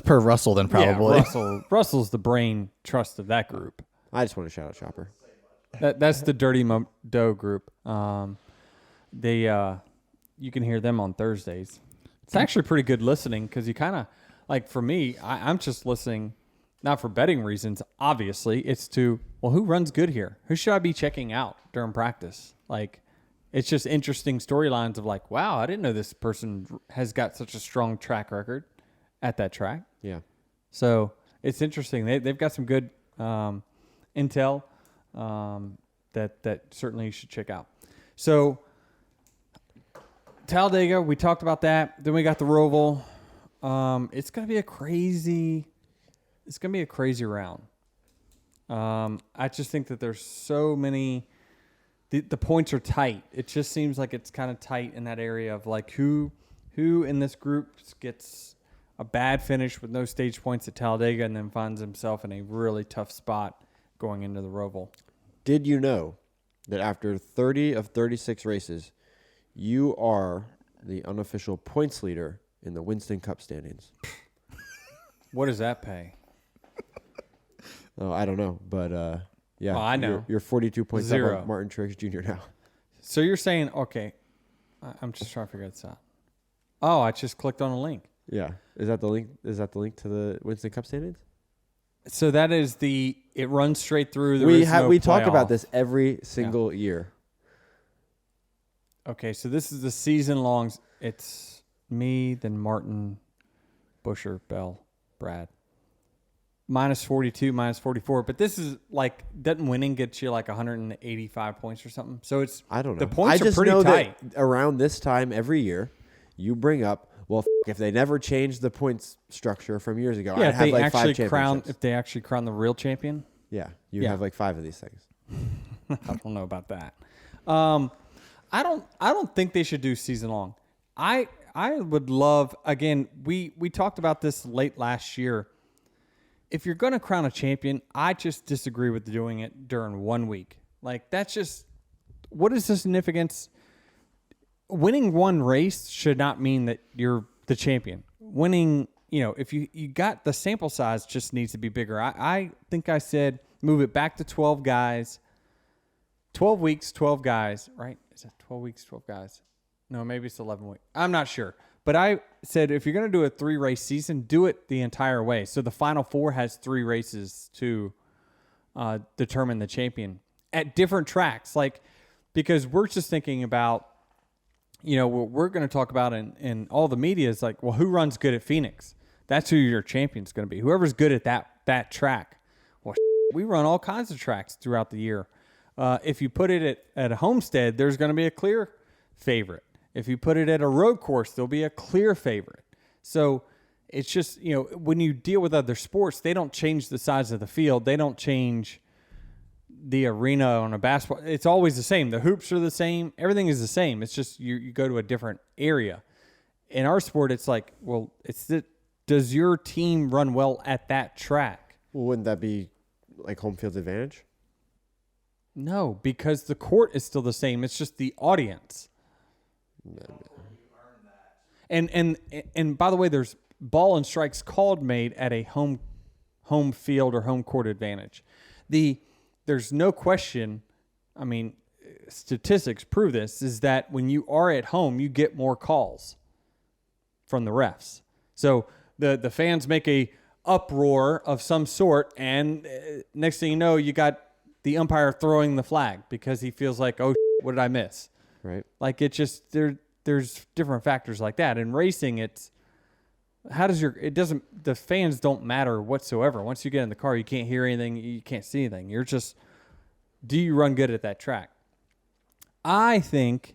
per Russell then probably.
Yeah, Russell's the brain trust of that group.
I just want to shout out Chopper.
That's the Dirty Doe group. You can hear them on Thursdays. It's actually pretty good listening because you kind of like for me, I'm just listening not for betting reasons. Obviously, it's to who runs good here? Who should I be checking out during practice? Like. It's just interesting storylines of like, wow, I didn't know this person has got such a strong track record at that track.
Yeah.
So it's interesting. They've got some good intel that certainly you should check out. So Talladega, we talked about that. Then we got the Roval. It's gonna be a crazy round. I just think that there's so many. The points are tight. It just seems like it's kind of tight in that area of like who in this group gets a bad finish with no stage points at Talladega and then finds himself in a really tough spot going into the Roval.
Did you know that after 30 of 36 races, you are the unofficial points leader in the Winston Cup standings?
What does that pay?
Oh, I don't know, but yeah,
well, I know.
You're 42 points
Zero.
up on Martin Truex Jr. now.
So you're saying, okay, I'm just trying to figure this out. Oh, I just clicked on a link.
Yeah. Is that the link? Is that the link to the Winston Cup standings?
So that is it runs straight through.
We talk about this every single year.
Okay, so this is the season long. It's me, then Martin, Busher, Bell, Brad. Minus 42, minus 44. But this is like, doesn't winning get you like 185 points or something? So it's,
I don't know.
The points
I just
are pretty
know
tight.
That around this time every year, you bring up, well, if they never changed the points structure from years ago, I'd have like 5 championships.
If they actually crown the real champion?
Yeah, you have like 5 of these things.
I don't know about that. I don't think they should do season long. I I would love, again, we talked about this late last year. If you're going to crown a champion, I just disagree with doing it during 1 week. Like, that's just, what is the significance? Winning one race should not mean that you're the champion. Winning, if you got the sample size just needs to be bigger. I think I said move it back to 12 guys. 12 weeks, 12 guys, right? Is that 12 weeks, 12 guys? No, maybe it's 11 weeks. I'm not sure. But I said if you're going to do a 3-race season, do it the entire way. So the Final Four has 3 races to determine the champion at different tracks. Like, because we're just thinking about, what we're going to talk about in all the media is like, well, who runs good at Phoenix? That's who your champion's going to be. Whoever's good at that track. Well, we run all kinds of tracks throughout the year. If you put it at a Homestead, there's going to be a clear favorite. If you put it at a road course, there'll be a clear favorite. So it's just, when you deal with other sports, they don't change the size of the field. They don't change the arena on a basketball. It's always the same. The hoops are the same. Everything is the same. It's just you go to a different area. In our sport, it's like, well, does your team run well at that track?
Well, wouldn't that be like home field advantage?
No, because the court is still the same. It's just the audience. And by the way, there's ball and strikes called made at a home field or home court advantage. There's no question. I mean, statistics prove this, is that when you are at home, you get more calls from the refs. So the fans make a uproar of some sort, and next thing you know, you got the umpire throwing the flag because he feels like, oh, what did I miss?
Right.
Like, it just, there's different factors like that. In racing, the fans don't matter whatsoever. Once you get in the car, you can't hear anything, you can't see anything. You're just, do you run good at that track? I think,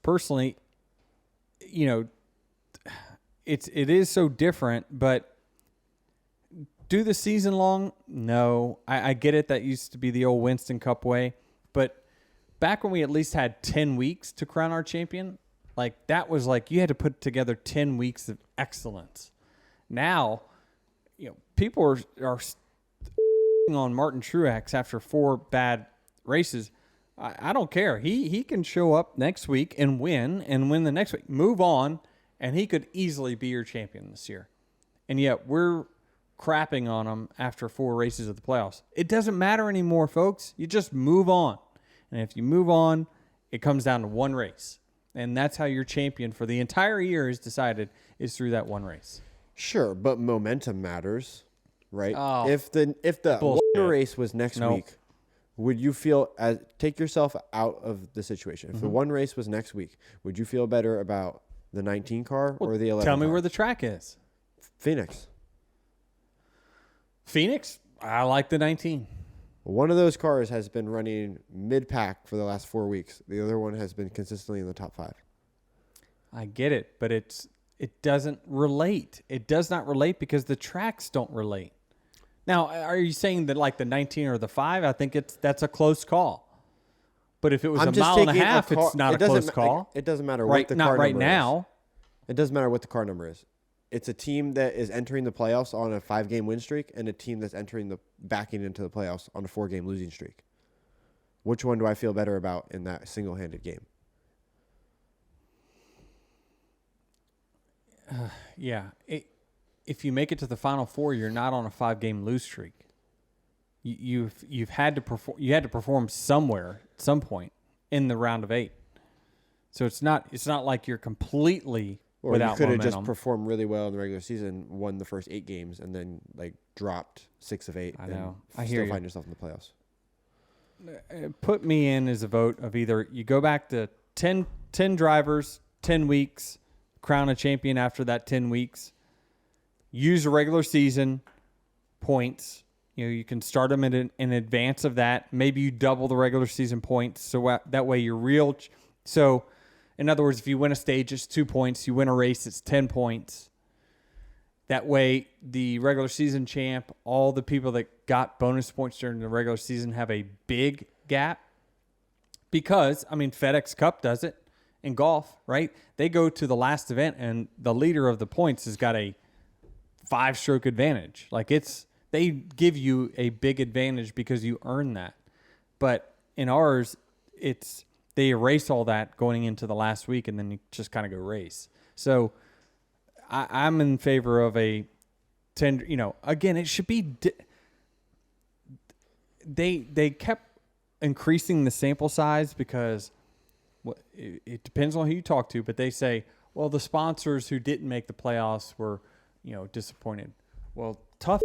personally, it is so different, but do the season long? No. I get it. That used to be the old Winston Cup way, but back when we at least had 10 weeks to crown our champion, like, that was like you had to put together 10 weeks of excellence. Now, people are on Martin Truex after 4 bad races. I don't care. He can show up next week and win the next week. Move on, and he could easily be your champion this year. And yet we're crapping on him after 4 races of the playoffs. It doesn't matter anymore, folks. You just move on. And if you move on, it comes down to 1 race. And that's how your champion for the entire year is decided, is through that 1 race.
Sure, but momentum matters, right?
Oh,
if the
bullshit.
one race was next week, would you feel, take yourself out of the situation? If the one race was next week, would you feel better about the 19 car or the 11
Tell me
car?
where the track is.
Phoenix.
I like the 19.
One of those cars has been running mid-pack for the last 4 weeks. The other one has been consistently in the top 5.
I get it, but it doesn't relate. It does not relate because the tracks don't relate. Now, are you saying that like the 19 or the 5? I think that's a close call. But if it was a mile and a half, it's not a close call.
It doesn't matter what the car
not
number
right now.
is. It doesn't matter what the car number is. It's a team that is entering the playoffs on a 5-game win streak and a team that's backing into the playoffs on a 4-game losing streak. Which one do I feel better about in that single-handed game?
Yeah. If you make it to the Final Four, you're not on a 5-game lose streak. You've had to perform. You had to perform somewhere at some point in the round of 8. So it's not like you're completely
Or
without
you could have
momentum.
just performed really well in the regular season, won the first 8 games, and then like dropped 6 of 8.
I know.
And
I
still
hear you.
find yourself in the playoffs.
Put me in as a vote of either you go back to 10 drivers, 10 weeks, crown a champion after that 10 weeks, use the regular season points. You can start them in advance of that. Maybe you double the regular season points so that way you're real. So, in other words, if you win a stage, it's 2 points. You win a race, it's 10 points. That way, the regular season champ, all the people that got bonus points during the regular season have a big gap. Because, FedEx Cup does it. in golf, right? They go to the last event and the leader of the points has got a 5-stroke advantage. Like they give you a big advantage because you earn that. But in ours, they erase all that going into the last week and then you just kind of go race. So I'm in favor of a 10, again, it should be, they kept increasing the sample size because it depends on who you talk to, but they say, well, the sponsors who didn't make the playoffs were, disappointed. Well, tough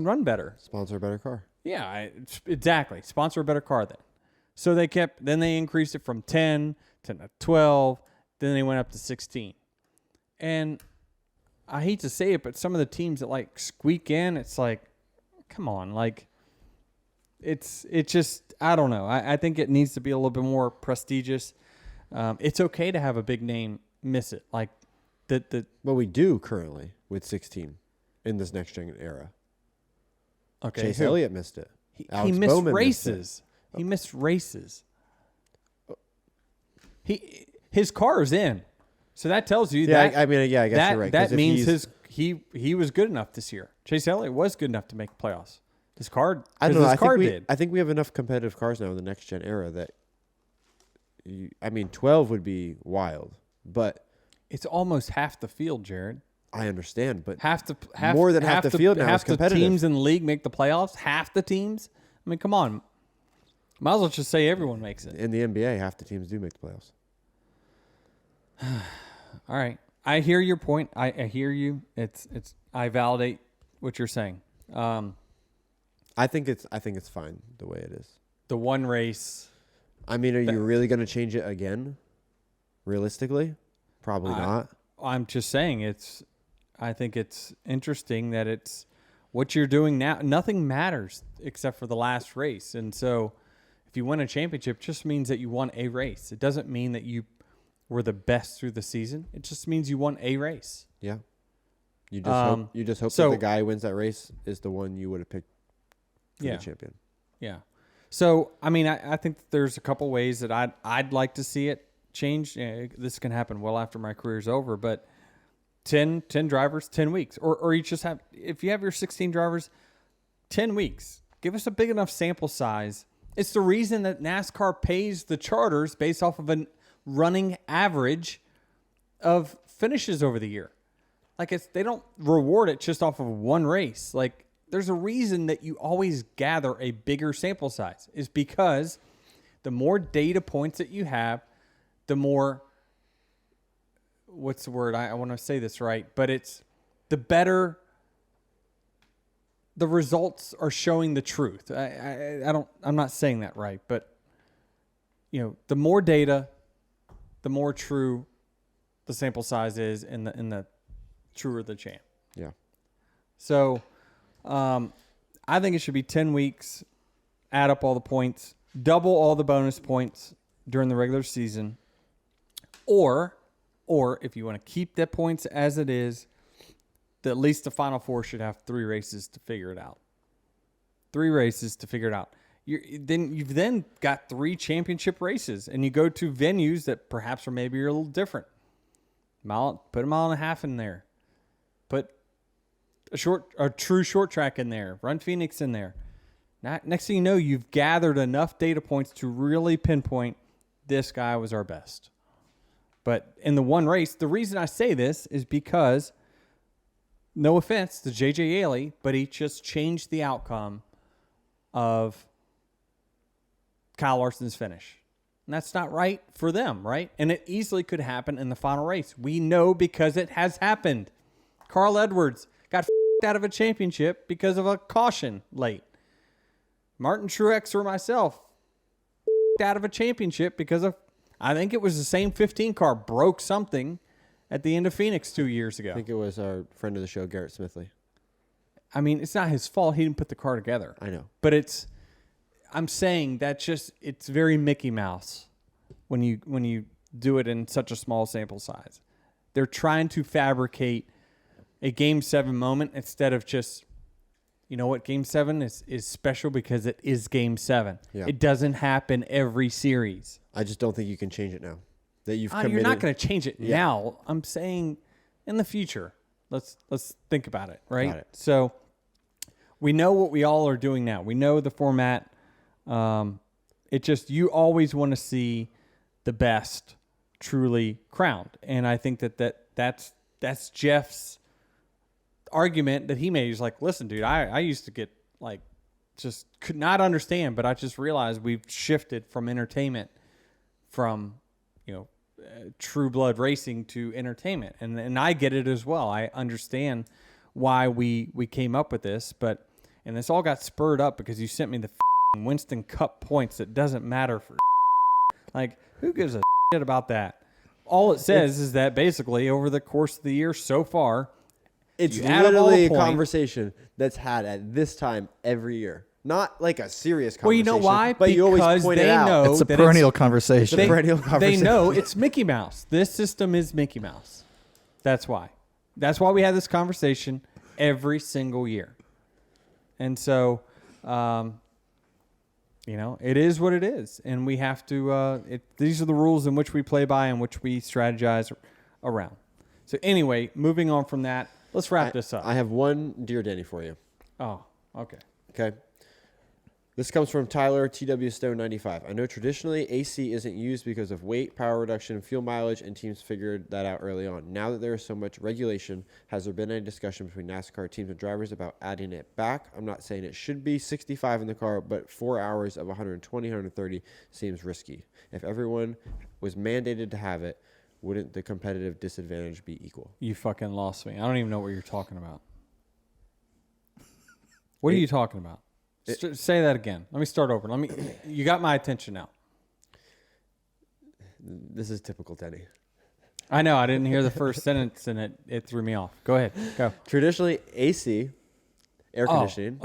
run better.
Sponsor a better car.
Yeah, exactly. Sponsor a better car then. So then they increased it from 10 to 12, then they went up to 16. And I hate to say it, but some of the teams that like squeak in, it's like, come on, like it's just, I don't know. I think it needs to be a little bit more prestigious. It's okay to have a big name miss it. Like
Well, we do currently with 16 in this next gen era.
Okay.
Chase Elliott missed it.
He missed races. He missed races. His car is in. So that tells you that.
I guess you're right.
That means he was good enough this year. Chase Elliott was good enough to make the playoffs. His car,
I don't know.
did.
I think we have enough competitive cars now in the next gen era that 12 would be wild, but
it's almost half the field, Jared.
I understand, but
more
than half the field now is competitive.
Half the teams in the league make the playoffs. Half the teams. I mean, come on. Might as well just say everyone makes it.
In the NBA, half the teams do make the playoffs.
All right, I hear your point. I hear you. I validate what you're saying.
I think it's fine the way it is.
The one race.
I mean, are you really going to change it again? Realistically, probably not. I'm
just saying I think it's interesting that it's what you're doing now. Nothing matters except for the last race, and so if you win a championship, it just means that you won a race. It doesn't mean that you were the best through the season. It just means you won a race.
Yeah. You just hope that the guy who wins that race is the one you would have picked for the champion. Yeah.
So, I mean, I think that there's a couple ways that I'd like to see it change. This can happen well after my career's over, but 10 drivers, 10 weeks. Or you just have, if you have your 16 drivers, 10 weeks. Give us a big enough sample size. It's the reason that NASCAR pays the charters based off of a running average of finishes over the year. Like they don't reward it just off of one race. Like there's a reason that you always gather a bigger sample size is because the more data points that you have, the more, what's the word? I want to say this right, but it's the better the results are showing the truth. I'm not saying that right, but the more data, the more true the sample size is, and the truer the champ.
Yeah.
So, I think it should be 10 weeks. Add up all the points, double all the bonus points during the regular season, or if you want to keep the points as it is, at least the Final Four should have 3 races to figure it out. 3 races to figure it out. You've then got 3 championship races, and you go to venues that perhaps are maybe a little different. Put a mile and a half in there. Put a true short track in there. Run Phoenix in there. Next thing you know, you've gathered enough data points to really pinpoint this guy was our best. But in the one race, the reason I say this is because, no offense to J.J. Aley, but he just changed the outcome of Kyle Larson's finish. And that's not right for them, right? And it easily could happen in the final race. We know because it has happened. Carl Edwards got out of a championship because of a caution late. Martin Truex or myself out of a championship because of, I think it was the same 15 car broke something at the end of Phoenix 2 years ago.
I think it was our friend of the show, Garrett Smithley.
I mean, it's not his fault. He didn't put the car together.
I know.
But I'm saying that it's very Mickey Mouse when you do it in such a small sample size. They're trying to fabricate a Game 7 moment instead of just, you know what, Game 7 is special because it is Game 7.
Yeah.
It doesn't happen every series.
I just don't think you can change it now. that you've committed.
You're not going to change it now. I'm saying in the future. Let's think about it, right?
Got it.
So we know what we all are doing now. We know the format. It just, you always want to see the best truly crowned. And I think that's Jeff's argument that he made. He's like, listen, dude, I used to get like, just could not understand, but I just realized we've shifted from entertainment from, true blood racing to entertainment. And I get it as well. I understand why we came up with this, and this all got spurred up because you sent me the Winston Cup points that doesn't matter for like, who gives a shit about that? All it says is that basically over the course of the year so far,
it's literally a conversation that's had at this time every year. Not like a serious conversation.
Well, you know why?
But
because
you always point it out.
It's a perennial conversation.
They know it's Mickey Mouse. This system is Mickey Mouse. That's why. That's why we have this conversation every single year. And so, it is what it is. And we have to, these are the rules in which we play by and which we strategize around. So anyway, moving on from that, let's wrap this up.
I have one Dear Denny for you.
Oh, okay.
Okay. This comes from Tyler TW Stone 95. I know traditionally AC isn't used because of weight, power reduction, fuel mileage, and teams figured that out early on. Now that there is so much regulation, has there been any discussion between NASCAR teams and drivers about adding it back? I'm not saying it should be 65 in the car, but 4 hours of 120, 130 seems risky. If everyone was mandated to have it, wouldn't the competitive disadvantage be equal?
You fucking lost me. I don't even know what you're talking about. What are you talking about? Say that again. Let me start over. You got my attention now.
This is typical Denny.
I know. I didn't hear the first sentence and it threw me off. Go ahead. Go.
Traditionally, AC, air conditioning,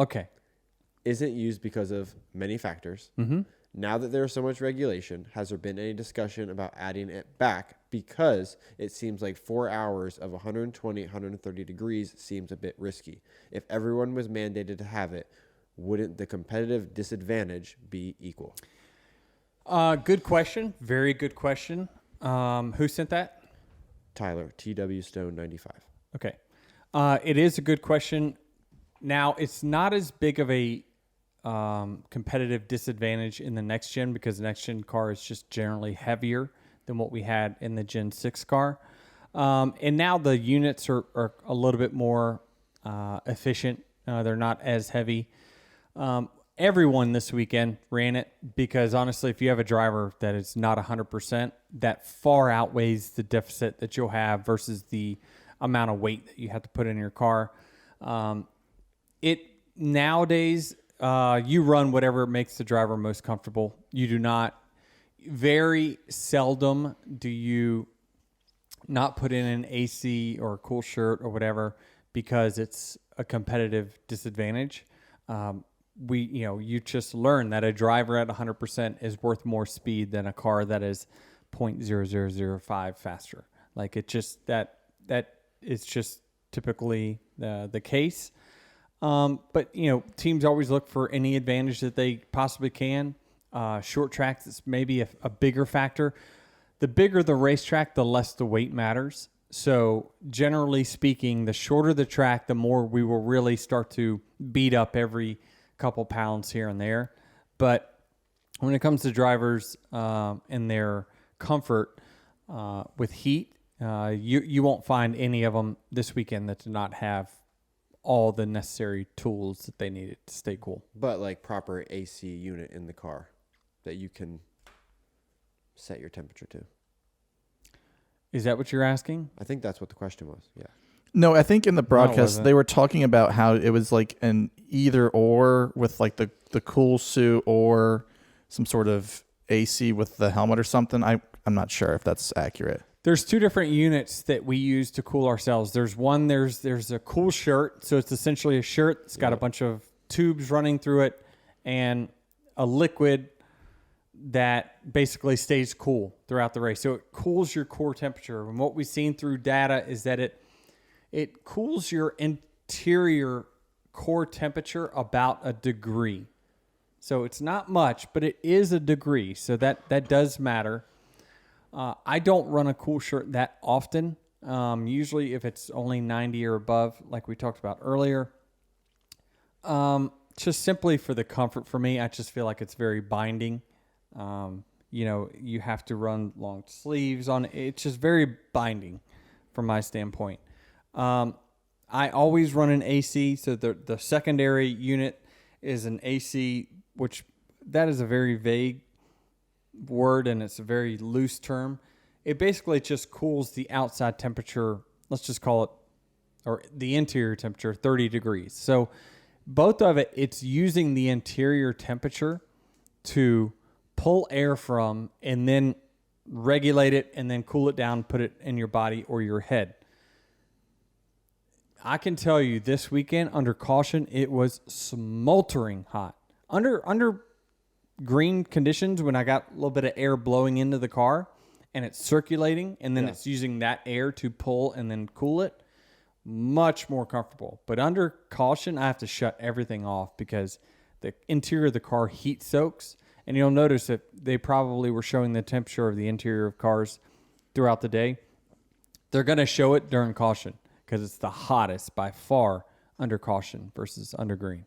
isn't used because of many factors.
Mm-hmm.
Now that there is so much regulation, has there been any discussion about adding it back? Because it seems like 4 hours of 120, 130 degrees seems a bit risky. If everyone was mandated to have it, wouldn't the competitive disadvantage be equal?
Good question. Very good question. Who sent that?
Tyler, TW Stone 95.
Okay. It is a good question. Now, it's not as big of a competitive disadvantage in the next gen because the next gen car is just generally heavier than what we had in the Gen 6 car. And now the units are a little bit more efficient. They're not as heavy. Everyone this weekend ran it because honestly, if you have a driver that is not 100%, that far outweighs the deficit that you'll have versus the amount of weight that you have to put in your car. Nowadays, you run whatever makes the driver most comfortable. You do not, very seldom do you not put in an AC or a cool shirt or whatever because it's a competitive disadvantage. You just learn that a driver at 100% is worth more speed than a car that is 0.0005 faster. Like it just, that is just typically the case. But teams always look for any advantage that they possibly can. Short tracks is maybe a bigger factor. The bigger the racetrack, the less the weight matters. So generally speaking, the shorter the track, the more we will really start to beat up every couple pounds here and there. But when it comes to drivers and their comfort with heat, you won't find any of them this weekend that do not have all the necessary tools that they needed to stay cool.
But like proper AC unit in the car that you can set your temperature to.
Is that what you're asking?
I think that's what the question was. Yeah.
No, I think in the broadcast they were talking about how it was like an either or with like the cool suit or some sort of AC with the helmet or something. I'm not sure if that's accurate.
There's two different units that we use to cool ourselves. There's a cool shirt. So it's essentially a shirt that's got a bunch of tubes running through it and a liquid that basically stays cool throughout the race. So it cools your core temperature. And what we've seen through data is that it cools your interior core temperature about a degree. So it's not much, but it is a degree. So that does matter. I don't run a cool shirt that often. Usually if it's only 90 or above, like we talked about earlier, just simply for the comfort for me, I just feel like it's very binding. You have to run long sleeves on it. It's just very binding from my standpoint. I always run an AC, so the secondary unit is an AC, which that is a very vague word and it's a very loose term. It basically just cools the outside temperature, let's just call it, or the interior temperature, 30 degrees. So both of it's using the interior temperature to pull air from and then regulate it and then cool it down, put it in your body or your head. I can tell you this weekend under caution, it was smoldering hot. Under green conditions, when I got a little bit of air blowing into the car and it's circulating and then it's using that air to pull and then cool it, much more comfortable. But under caution, I have to shut everything off because the interior of the car heat soaks. And you'll notice that they probably were showing the temperature of the interior of cars throughout the day. They're going to show it during caution because it's the hottest by far under caution versus under green.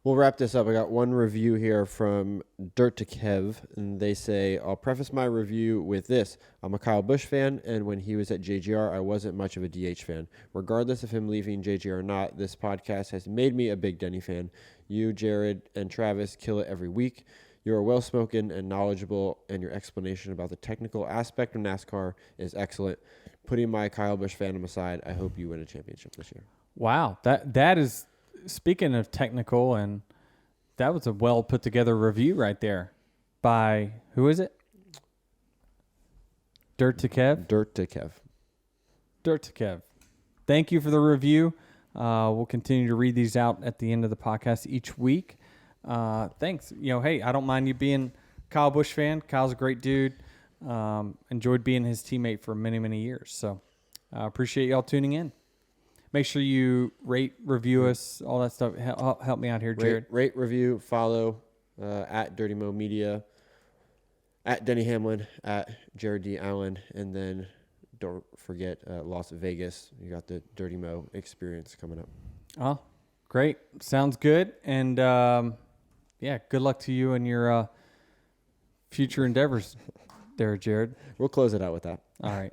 We'll wrap this up. I got one review here from Dirt to Kev, and they say, I'll preface my review with this. I'm a Kyle Busch fan, and when he was at JGR, I wasn't much of a DH fan. Regardless of him leaving JGR or not, this podcast has made me a big Denny fan. You, Jared, and Travis kill it every week. You are well-spoken and knowledgeable, and your explanation about the technical aspect of NASCAR is excellent. Putting my Kyle Busch fandom aside, I hope you win a championship this year.
Wow, that is... Speaking of technical, and that was a well put together review right there by, who is it? Dirt to Kev?
Dirt to Kev.
Dirt to Kev. Thank you for the review. We'll continue to read these out at the end of the podcast each week. Thanks. Hey, I don't mind you being a Kyle Busch fan. Kyle's a great dude. Enjoyed being his teammate for many, many years. So I appreciate y'all tuning in. Make sure you rate, review us, all that stuff. Help me out here, Jared.
Rate, review, follow at Dirty Mo Media, at Denny Hamlin, at Jared D. Allen, and then don't forget Las Vegas. You got the Dirty Mo experience coming up.
Oh, great. Sounds good. And, good luck to you and your future endeavors there, Jared.
We'll close it out with that.
All right.